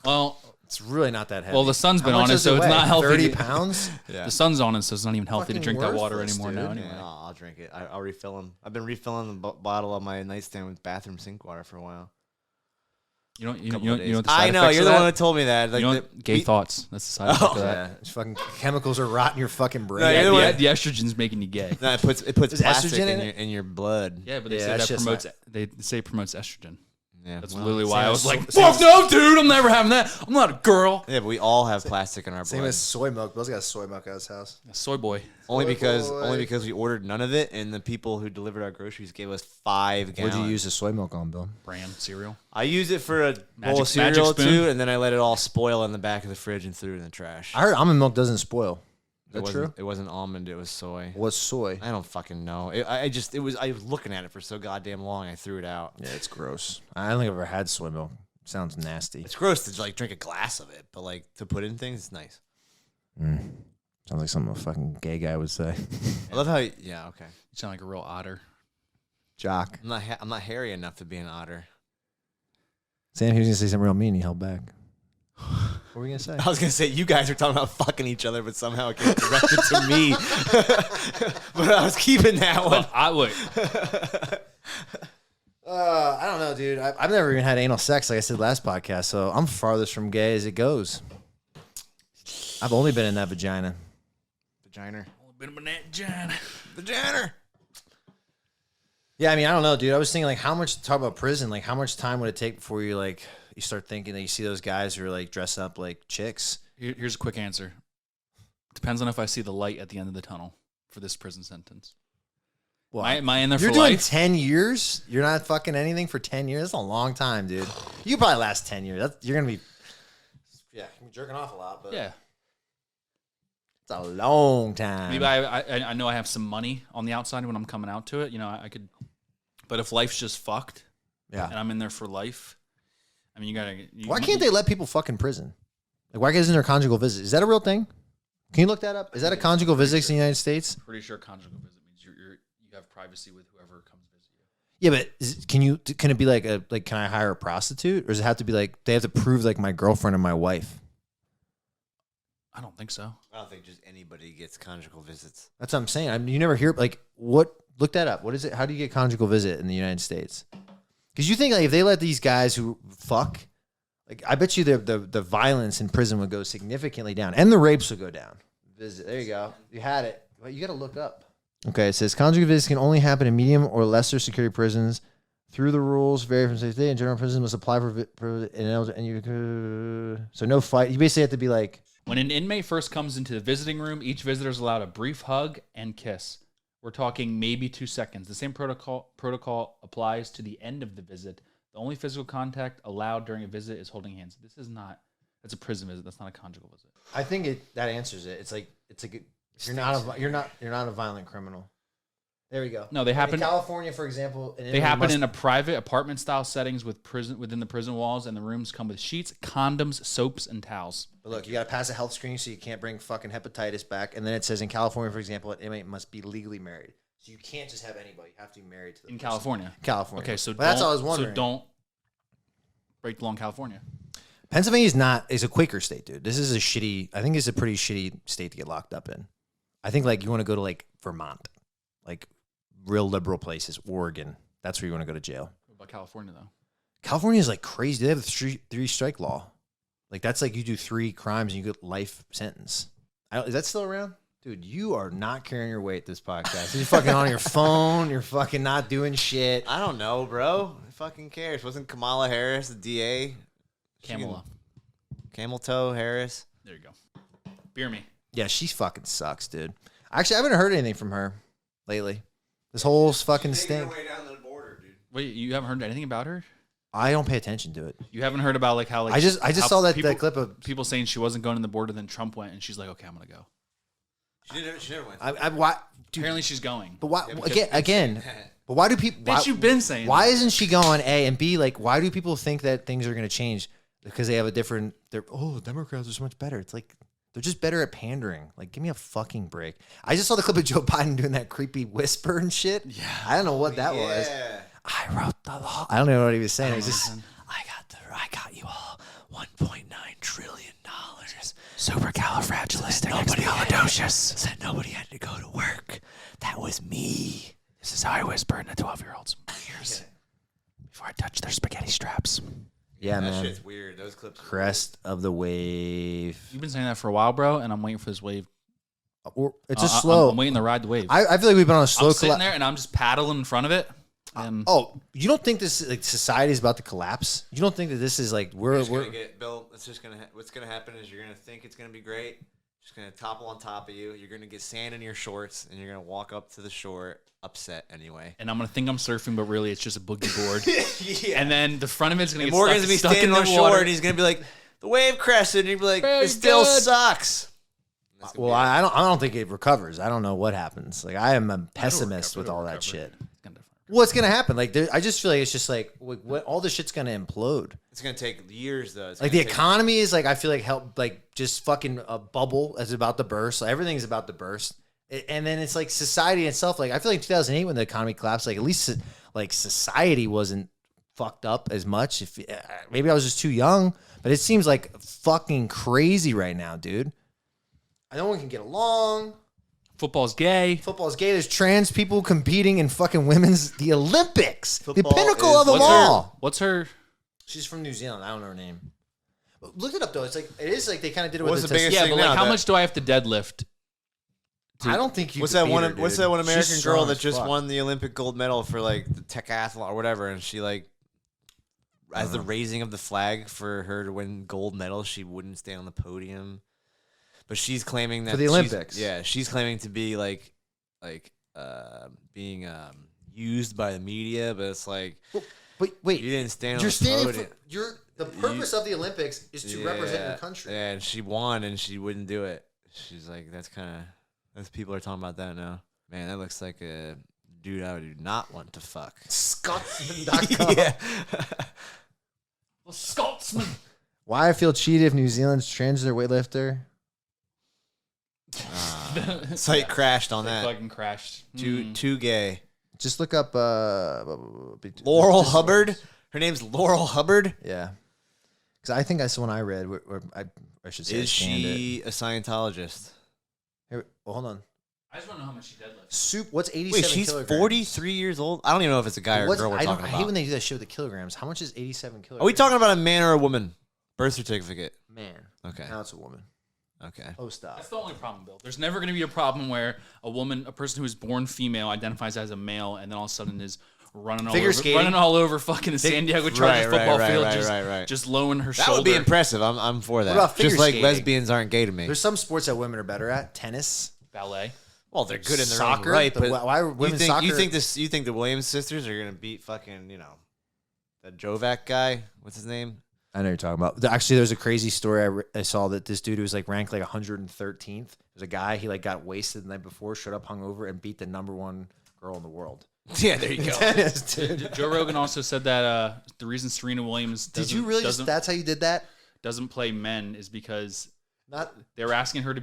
Well, It's really not that heavy. Well, the sun's been How much on it, does so it's weigh? not healthy. 30 pounds? Yeah. The sun's on it, so it's not even healthy to Fucking drink that water worthless, anymore dude. now. Anyway. Yeah, I'll drink it. I'll refill them. I've been refilling the bottle on my nightstand with bathroom sink water for a while. You know what the side I know effects you're of the that? one that told me that. Like Gay thoughts. That's the side effect of that. Yeah, it's fucking chemicals are rotting your fucking brain. No, Yeah, you're the one- the estrogen's making you gay. No, it puts Is plastic estrogen in your blood. Yeah, but they Yeah, say that's that just promotes. They say it promotes estrogen. Yeah, That's well, literally why I was same like, as- "Fuck no, dude! I'm never having that. I'm not a girl." yeah, but we all have plastic in our Same blood. as soy milk. Bill's got soy milk at his house. A soy boy. Only Soy because boy. we ordered none of it, and the people who delivered our groceries gave us 5 gallons. What'd you use the soy milk on, Bill? Brand cereal. I use it for a bowl Magic of cereal spoon? too, and then I let it all spoil in the back of the fridge and threw it in the trash. I heard almond milk doesn't spoil. Is that true? It wasn't almond. It was soy. What's soy? I don't fucking know. I was looking at it for so goddamn long. I threw it out. Yeah, it's gross. I don't think I've ever had soy milk. Sounds nasty. It's gross to like drink a glass of it, but like to put in things, it's nice. Sounds like something a fucking gay guy would say. I love how. Yeah, okay. You sound like a real otter. Jock. I'm not hairy enough to be an otter. Sam, he was gonna say something real mean. He held back. What were we gonna say? I was gonna say you guys are talking about fucking each other, but somehow it gets directed to me. But I was keeping that one. I would. I don't know, dude. I've never even had anal sex, like I said last podcast, so I'm farthest from gay as it goes. I've only been in that vagina. Vagina. Bit of a net, John. Vagina. Yeah, I mean, I don't know, dude. I was thinking, like, how much, talk about prison, like, how much time would it take before you, like, you start thinking that you see those guys who are, like, dressed up like chicks? Here's a quick answer. Depends on if I see the light at the end of the tunnel for this prison sentence. Well, Am I in there you're for doing life? 10 years? You're not fucking anything for 10 years? That's a long time, dude. You probably last 10 years. You're going to be, yeah, jerking off a lot, but Yeah. it's a long time. Maybe I know I have some money on the outside when I'm coming out to it. You know, I could. But if life's just fucked, Yeah. and I'm in there for life, I mean, Why can't they let people fuck in prison? Like, why isn't there conjugal visits? Is that a real thing? Can you look that up? Is that a conjugal visits in the United States? Pretty sure conjugal visit means you have privacy with whoever comes visit you. Yeah, but can it be like can I hire a prostitute, or does it have to be like they have to prove like my girlfriend or my wife? I don't think so. I don't think just anybody gets conjugal visits. That's what I'm saying. you never hear like what. Look that up. What is it? How do you get conjugal visit in the United States? Because you think like if they let these guys who fuck, like I bet you the violence in prison would go significantly down, and the rapes would go down. Visit. There you go. You had it. Well, you got to look up. Okay, it says conjugal visits can only happen in medium or lesser security prisons. Through the rules, vary from state to state. In general, prisons must apply so no fight. You basically have to be like. When an inmate first comes into the visiting room, each visitor is allowed a brief hug and kiss. We're talking maybe 2 seconds. The same protocol applies to the end of the visit. The only physical contact allowed during a visit is holding hands. That's a prison visit. That's not a conjugal visit. I think that answers it. It's like you're not a violent criminal. There we go. No, they happen in California, for example. They happen in a private apartment style settings within the prison walls, and the rooms come with sheets, condoms, soaps, and towels. But look, you got to pass a health screening, so you can't bring fucking hepatitis back. And then it says in California, for example, an inmate must be legally married. So you can't just have anybody. You have to be married to the person. California. California. Okay, so that's all I was wondering. So don't break the law in California. Pennsylvania is a Quaker state, dude. This is I think it's a pretty shitty state to get locked up in. I think like you want to go to like Vermont, like real liberal places, Oregon. That's where you want to go to jail. What about California though? California is like crazy. They have a three strike law. Like that's like you do 3 crimes and you get life sentence. Is that still around? Dude, you are not carrying your weight this podcast. You're fucking on your phone. You're fucking not doing shit. I don't know, bro. Who fucking cares? Wasn't Kamala Harris the DA? Camel toe Harris. There you go. Beer me. Yeah, she fucking sucks, dude. Actually, I haven't heard anything from her lately. This whole fucking stink. Way down the border, dude. Wait, you haven't heard anything about her? I don't pay attention to it. You haven't heard about like how like I just how saw that people, clip of people saying she wasn't going to the border, then Trump went, and she's like, okay, I'm gonna go. She never went. why? Dude, Apparently, she's going. but why? Yeah, Again. But why do people? Bitch, you've been saying. Why that. isn't she going? A and B. Like, why do people think that things are going to change because they have a different? Democrats are so much better. It's like they're just better at pandering. Like, give me a fucking break. I just saw the clip of Joe Biden doing that creepy whisper and shit. Yeah, I don't know what that was. I wrote the law. I don't know what he was saying. He's just, I got you all $1.9 trillion. Supercalifragilisticexpialidocious. Said nobody had to go to work. That was me. This is how I whisper into 12-year-olds' ears before I touch their spaghetti straps. Yeah, that man. shit's weird. Those clips. are Crest of the wave. You've been saying that for a while, bro, and I'm waiting for this wave. It's a slow. I'm waiting to ride the wave. I feel like we've been on a slow. I'm sitting there and I'm just paddling in front of it. And You don't think this like society is about to collapse? You don't think that this is like we're gonna get Bill? It's just gonna. What's gonna happen is you're gonna think it's gonna be great. Just gonna topple on top of you. You're gonna get sand in your shorts, and you're gonna walk up to the shore upset anyway. I'm gonna think I'm surfing, but really it's just a boogie board. Yeah. And then the front of it's gonna And get Morgan's stuck, gonna be stuck in standing the on shore, water. and he's gonna be like, "The wave crested," and you'd be like, Very "It still good. sucks." That's gonna well, be it. I don't think it recovers. I don't know what happens. Like I am a pessimist with all that shit. What's gonna happen? Like I just feel like it's just like what all this shit's gonna implode. It's gonna take years though. It's Like gonna the take- economy is like I feel like help like just fucking a bubble is about to burst. Like, everything's about to burst, and then it's like society itself. Like I feel like 2008 when the economy collapsed, like at least like society wasn't fucked up as much. If maybe I was just too young, but it seems like fucking crazy right now, dude. No one can get along. Football's gay. Football's gay. There's trans people competing in fucking the Olympics, the Football pinnacle is- of them What's all. her? What's her? She's from New Zealand. I don't know her name. Look it up though. It's like it is like they kind of did it with What's the the biggest Yeah, thing but like, now, how that- much do I have to deadlift? I don't think you. What's could that beat one? her, What's dude. that one She's American girl strong that as just fuck. won the Olympic gold medal for like the decathlon or whatever? And she like, as the raising of the flag for her to win gold medal, she wouldn't stay on the podium. But she's claiming that For the she's- Olympics. Yeah, she's claiming to be like being used by the media, but it's like But wait, you didn't stand on you're the standing podium. for the purpose of the Olympics is to represent your country. Yeah, and she won, and she wouldn't do it. She's like, that's people are talking about that now. Man, that looks like a dude I do not want to fuck. Scotsman.com. Yeah. The Scotsman. Why I feel cheated if New Zealand's transgender weightlifter. Site crashed on that. Fucking crashed. Too gay. Just look up Laurel Hubbard. Her name's Laurel Hubbard. Yeah, because I think that's the one I read. I should say I Is scanned it. she a Scientologist? Here, well, hold on. I just want to know how much she deadlifts. Soup. What's 87 Wait, she's kilograms? 43 years old? I don't even know if it's a guy or a What's- girl we're I talking hate about. when they do that shit with the kilograms. How much is 87 kilograms? Are we talking about a man or a woman? Birth certificate. Man. Okay. Now it's a woman. Okay. Oh, stop. That's the only problem, Bill. There's never going to be a problem where a person who is born female identifies as a male and then all of a sudden is running all over fucking the San Diego Chargers football field, just lowering her That shoulder. would be impressive. I'm for that. What about figure Just like skating? lesbians aren't gay to me. There's some sports that women are better at. Tennis. Ballet. Well, they're good in their Soccer? own right, The- but why are women's you soccer- think the Williams sisters are gonna beat fucking that Jovac guy? What's his name? I know what you're talking about. Actually, there's a crazy story I saw that this dude was like ranked like 113th. There's a guy, he like got wasted the night before, showed up hungover, and beat the #1 girl in the world. Yeah, there you go. Tennis, dude. Joe Rogan also said that the reason Serena Williams Did you really just, that's how you did that? doesn't play men is because Not they were asking her to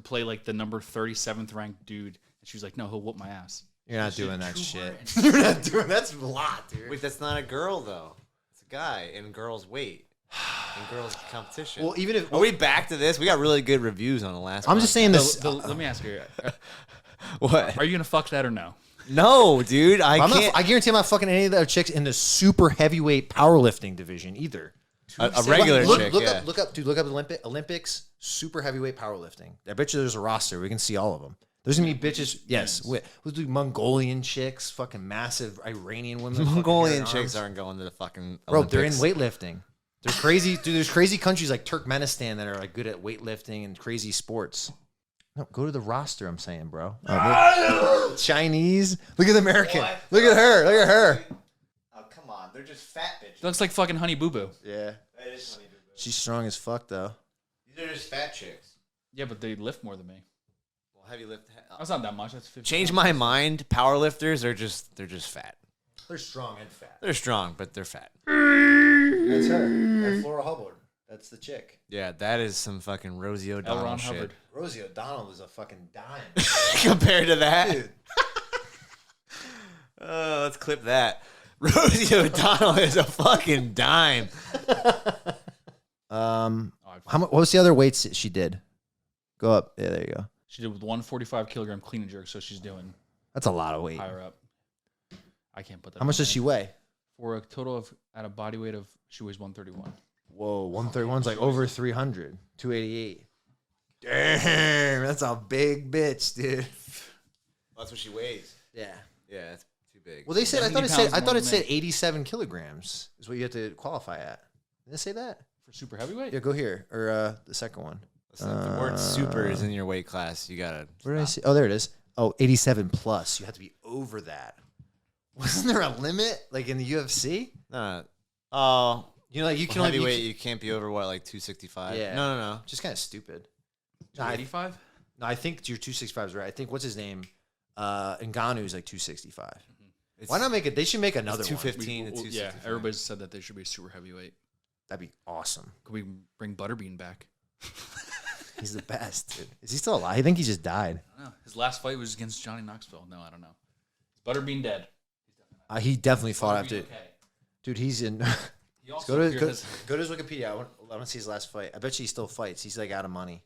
play like the number 37th ranked dude, and she was like, "No, he'll whoop my ass." You're not doing that True shit. word. You're not doing that's a lot, dude. Wait, that's not a girl though. It's a guy in girls' weight. In girls' competition. Well, even if Are we back to this? We got really good reviews on the last. I'm just saying this. Let me ask you: What? Are you gonna fuck that or no? No, dude. I I'm can't. not, I guarantee I'm not fucking any of the other chicks in the super heavyweight powerlifting division either. a regular look, chick. Look Yeah. up, look up, dude. Look up Olympics super heavyweight powerlifting. I bet you there's a roster. We can see all of them. There's gonna be bitches. Yes, we'll do Mongolian chicks, fucking massive Iranian women. with Mongolian fucking hair chicks arms. aren't going to the fucking. Bro, they're in Olympics. weightlifting. They're crazy, dude. There's crazy countries like Turkmenistan that are like good at weightlifting and crazy sports. No, go to the roster. I'm saying, bro. Chinese. Look at the American. What? Look at her. Look at her. Oh come on, they're just fat bitches. Looks like fucking Honey Boo Boo. Yeah, That is funny, dude. she's strong as fuck though. These are just fat chicks. Yeah, but they lift more than me. Well, heavy lift. That's not that much. That's 50. Change my mind. Powerlifters are just fat. They're strong and fat. They're strong, but they're fat. That's her. That's Laura Hubbard. That's the chick. Yeah, that is some fucking Rosie L. O'Donnell Ron shit. Hubbard. Rosie O'Donnell is a fucking dime. Compared to that, Dude. let's clip that. Rosie O'Donnell is a fucking dime. What was the other weights she did? Go up. Yeah, there you go. She did with 145 kilogram clean and jerk, so she's doing That's a lot of weight. higher up. I can't put that. How much does she weigh? for a total of at a body weight of she weighs 131. Whoa, 131's like over 300. 288. Damn, that's a big bitch, dude. That's what she weighs. Yeah. Yeah, that's too big. Well, they said I 70 thought it pounds said more than 87 kilograms is what you have to qualify at. Didn't it say that? For super heavyweight? Yeah, go here or the second one. Listen, if the word super is in your weight class, you gotta. Where did I see? Oh, there it is. Oh, 87 plus. You have to be over that. Wasn't there a limit like in the UFC? No. Oh, You know, like you can only heavyweight. You can't be over what, like 265? Yeah. No. just kind of stupid. 285? No, I think your 265 is right. I think what's his name? Ngannou is like 265. Why not make it? They should make another 215 one. and 265. Yeah, everybody's said that they should be super heavyweight. That'd be awesome. Could we bring Butterbean back? He's the best, dude. Is he still alive? I think he just died. I don't know. His last fight was against Johnny Knoxville. No, I don't know. Is Butterbean dead? He definitely fought Butterbean after. okay. Dude, he's in. He also go to appears- his Wikipedia. I want to see his last fight. I bet you he still fights. He's like out of money.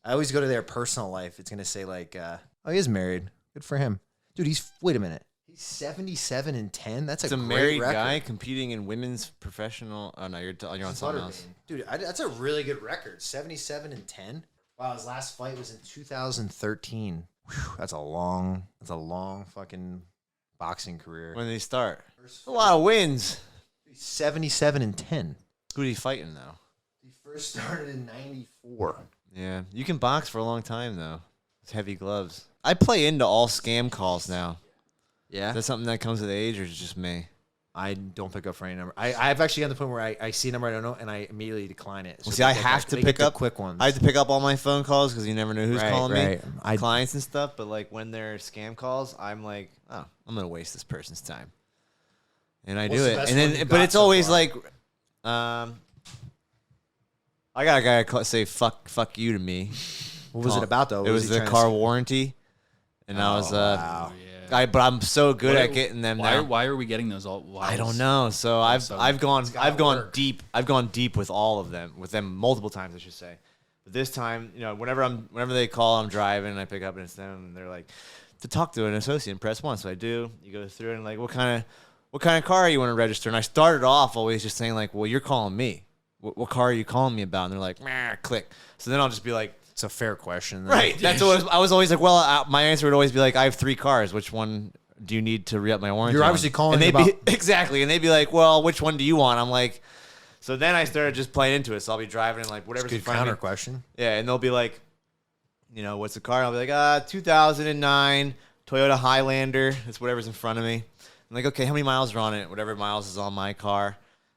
I always go to their personal life. It's gonna say like, oh, he is married. Good for him, dude. Wait a minute. He's 77-10. That's It's a a great married record. guy competing in women's professional. Oh no, you're on something else. Dude, that's a really good record. 77-10. Wow, his last fight was in 2013. Whew, that's a long fucking boxing career. When did he start? A lot of wins. 77-10. Who he fighting though? He first started in '94. Yeah, you can box for a long time though. With heavy gloves. I play into all scam calls now. Yeah, Is that something that comes with age, or is it just me? I don't pick up for any number. I've actually gotten to the point where I see a number I don't know and I immediately decline it. Well, see, I have to pick up quick ones. I have to pick up all my phone calls because you never know who's Right, calling right. me, clients and stuff. But like when they're scam calls, I'm like, oh, I'm gonna waste this person's time, and I What's do the it. best And one then, you but got it's so always far? like, I got a guy say fuck you to me. What was it about though? It was the car warranty, and I was wow. Yeah. but I'm so good What- at getting them Why, now. why are we getting those all? Why I don't is- know. So I've gotta gone work. deep. I've gone deep with all of them, with them multiple times, I should say. But this time, whenever they call, I'm driving and I pick up and it's them, and they're like, to talk to an associate, press 1. So I do. You go through it and like, what kind of car you want to register? And I started off always just saying like, well, you're calling me. What car are you calling me about? And they're like, meh, click. So then I'll just be like, It's a fair question. though. right. That's what I was always like. Well, my answer would always be like, I have 3 cars. Which one do you need to re-up my warranty? You're on? obviously calling and they'd about- be exactly, and they'd be like, well, which one do you want? I'm like, so then I started just playing into it. So I'll be driving and like whatever's in Good front of counter me. question. Yeah, and they'll be like, what's the car? I'll be like, 2009 Toyota Highlander. It's whatever's in front of me. I'm like, okay, how many miles are on it? Whatever miles is on my car.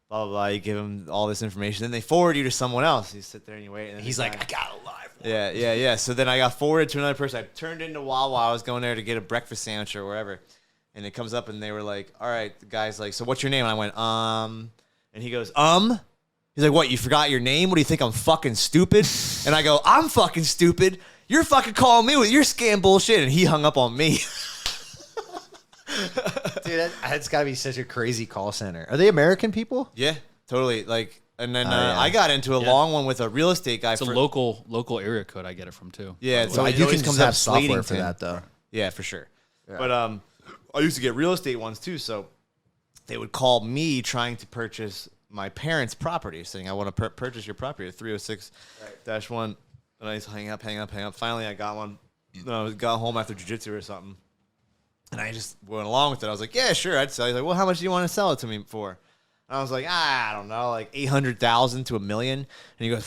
Blah, blah, blah. You give them all this information. Then they forward you to someone else. You sit there and you wait. And then He's the like, guy- I got a live one. Yeah. So then I got forwarded to another person. I turned into Wawa. I was going there to get a breakfast sandwich or wherever. And it comes up and they were like, all right, the guy's like, so what's your name? And I went, And he goes, He's like, what, you forgot your name? What do you think, I'm fucking stupid? And I go, I'm fucking stupid. You're fucking calling me with your scam bullshit. And he hung up on me. Dude, that's got to be such a crazy call center. Are they American people? Yeah, totally. Like, and then yeah. I got into a long one with a real estate guy. It's a local area code. I get it from too. Yeah, So it you always can comes have up software for Slatington. that, though. Yeah, for sure. But I used to get real estate ones too. So they would call me trying to purchase my parents' property, saying, I want to purchase your property at 306-1. And I used to hang up. Finally, I got one. I got home after jiu-jitsu or something. And I just went along with it. I was like, yeah, sure, I'd sell. He's like, well, how much do you want to sell it to me for? And I was like, I don't know, like 800,000 to $1 million. And he goes,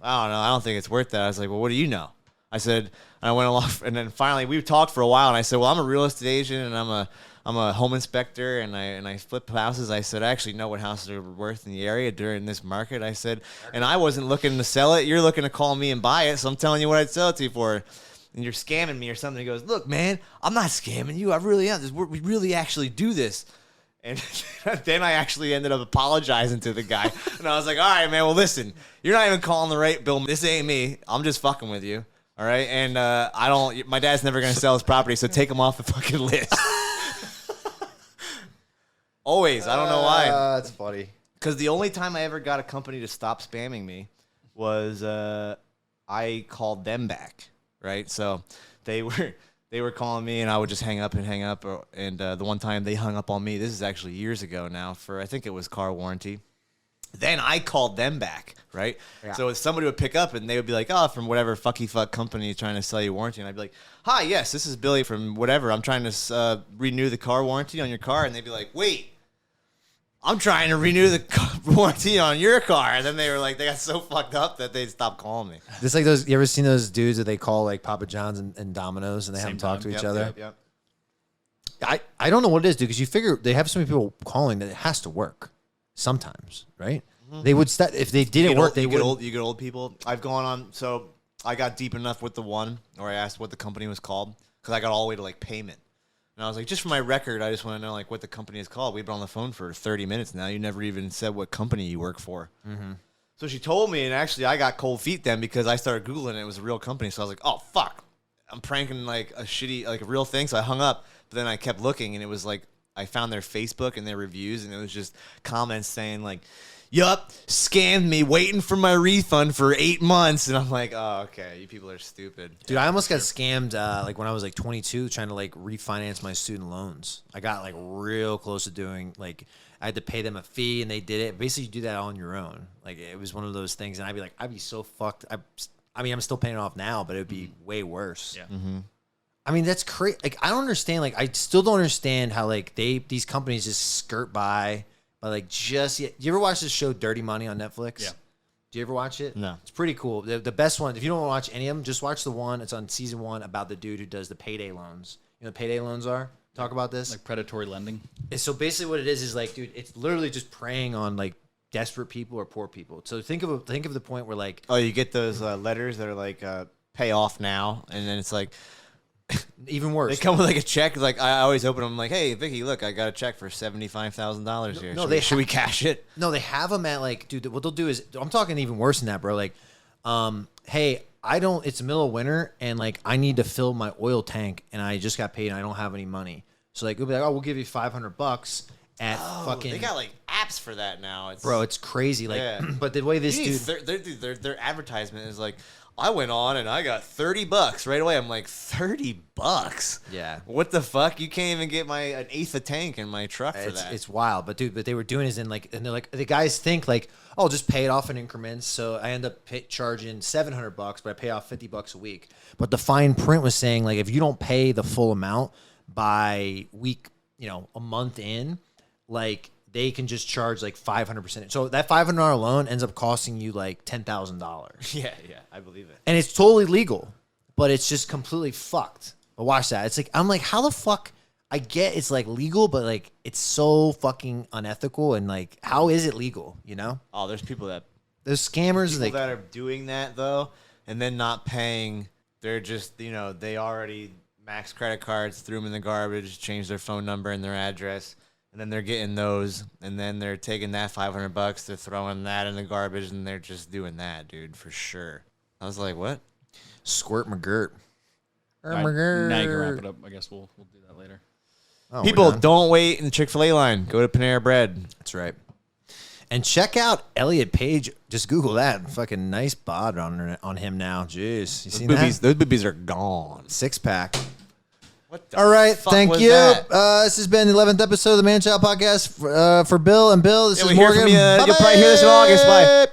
I don't know. I don't think it's worth that. I was like, well, what do you know? I said, and I went along, and then finally we talked for a while, and I said, well, I'm a real estate agent, and I'm a home inspector, and I flip houses. I said, I actually know what houses are worth in the area during this market. I said, and I wasn't looking to sell it. You're looking to call me and buy it, so I'm telling you what I'd sell it to you for. And you're scamming me or something. He goes, look, man, I'm not scamming you. I really am. We really actually do this. And then I actually ended up apologizing to the guy. And I was like, all right, man, well, listen, you're not even calling the right bill. This ain't me. I'm just fucking with you. All right? And my dad's never going to sell his property, so take him off the fucking list. Always. I don't know why. That's funny. Because the only time I ever got a company to stop spamming me was I called them back, right? So they they were calling me, and I would just hang up. And the one time they hung up on me, this is actually years ago now, for I think it was car warranty. Then I called them back, right? Yeah. So somebody would pick up, and they would be like, "Oh, from whatever fucky fuck company trying to sell you warranty." And I'd be like, "Hi, yes, this is Billy from whatever. I'm trying to renew the car warranty on your car." And they'd be like, "Wait, I'm trying to renew the warranty on your car." And then they were like, they got so fucked up that they stopped calling me. It's like those. You ever seen those dudes that they call like Papa John's and Domino's, and they haven't talked to each other? Yep. I don't know what it is, dude. Because you figure they have so many people calling that it has to work sometimes, right? Mm-hmm. They would if they didn't work. They would. You get old people. I've gone on. So I got deep enough with the one, or I asked what the company was called, because I got all the way to like payment. And I was like, just for my record, I just want to know like what the company is called. We've been on the phone for 30 minutes now. You never even said what company you work for. Mm-hmm. So she told me, and actually I got cold feet then, because I started Googling and it was a real company. So I was like, oh, fuck. I'm pranking like a real thing. So I hung up, but then I kept looking, and it was like, I found their Facebook and their reviews, and it was just comments saying like, yup, scammed me, waiting for my refund for 8 months. And I'm like, oh, okay, you people are stupid. Dude, I almost got scammed like when I was like 22 trying to like refinance my student loans. I got like real close to doing like, I had to pay them a fee, and they did it. Basically, you do that on your own. Like, it was one of those things, and I'd be so fucked. I mean, I'm still paying it off now, but it would be way worse. Yeah. Mm-hmm. I mean, that's crazy. Like, I don't understand. Like, I still don't understand how like these companies just skirt by. But like you ever watch this show Dirty Money on Netflix? Yeah. Do you ever watch it? No. It's pretty cool. The best one, if you don't want to watch any of them, just watch the one. It's on season 1 about the dude who does the payday loans. You know what payday loans are? Talk about this. Like predatory lending. And so basically what it is like, dude, it's literally just preying on like desperate people or poor people. So think of the point where like, oh, you get those letters that are like pay off now, and then it's like, even worse. They come with like a check. Like, I always open them like, hey, Vicky, look, I got a check for $75,000 here. No, should we cash it? No, they have them at like, dude, what they'll do is, I'm talking even worse than that, bro. Like, hey, it's the middle of winter, and like I need to fill my oil tank, and I just got paid, and I don't have any money. So like, we'll be like, oh, we'll give you $500 at fucking. They got like apps for that now. Bro, it's crazy. Like, yeah. But the way this their advertisement is like, I went on and I got $30 right away. I'm like, $30? Yeah. What the fuck? You can't even get an eighth of tank in my truck for that. It's wild. But dude, they were doing is in like, and they're like, the guys think like, oh, just pay it off in increments. So I end up charging $700, but I pay off $50 a week. But the fine print was saying like, if you don't pay the full amount by week, a month in, like, they can just charge like 500%. So that $500 loan ends up costing you like $10,000. Yeah, I believe it. And it's totally legal, but it's just completely fucked. But watch that. It's like, I'm like, how the fuck? I get it's like legal, but like it's so fucking unethical. And like, how is it legal? Oh, there's people that there's scammers that are doing that though, and then not paying. They're just they already maxed credit cards, threw them in the garbage, changed their phone number and their address. And then they're getting those, and then they're taking that $500, they're throwing that in the garbage, and they're just doing that, dude, for sure. I was like, what? Squirt McGirt. Now you can wrap it up. I guess we'll do that later. Oh, people, don't wait in the Chick-fil-A line. Go to Panera Bread. That's right. And check out Elliot Page. Just Google that. Fucking nice bod on him now. Jeez. You seen that? Those boobies are gone. 6-pack. All right, thank you. This has been the 11th episode of the ManChild's podcast for Bill and Bill. This is Morgan. You'll probably hear this in August. Bye.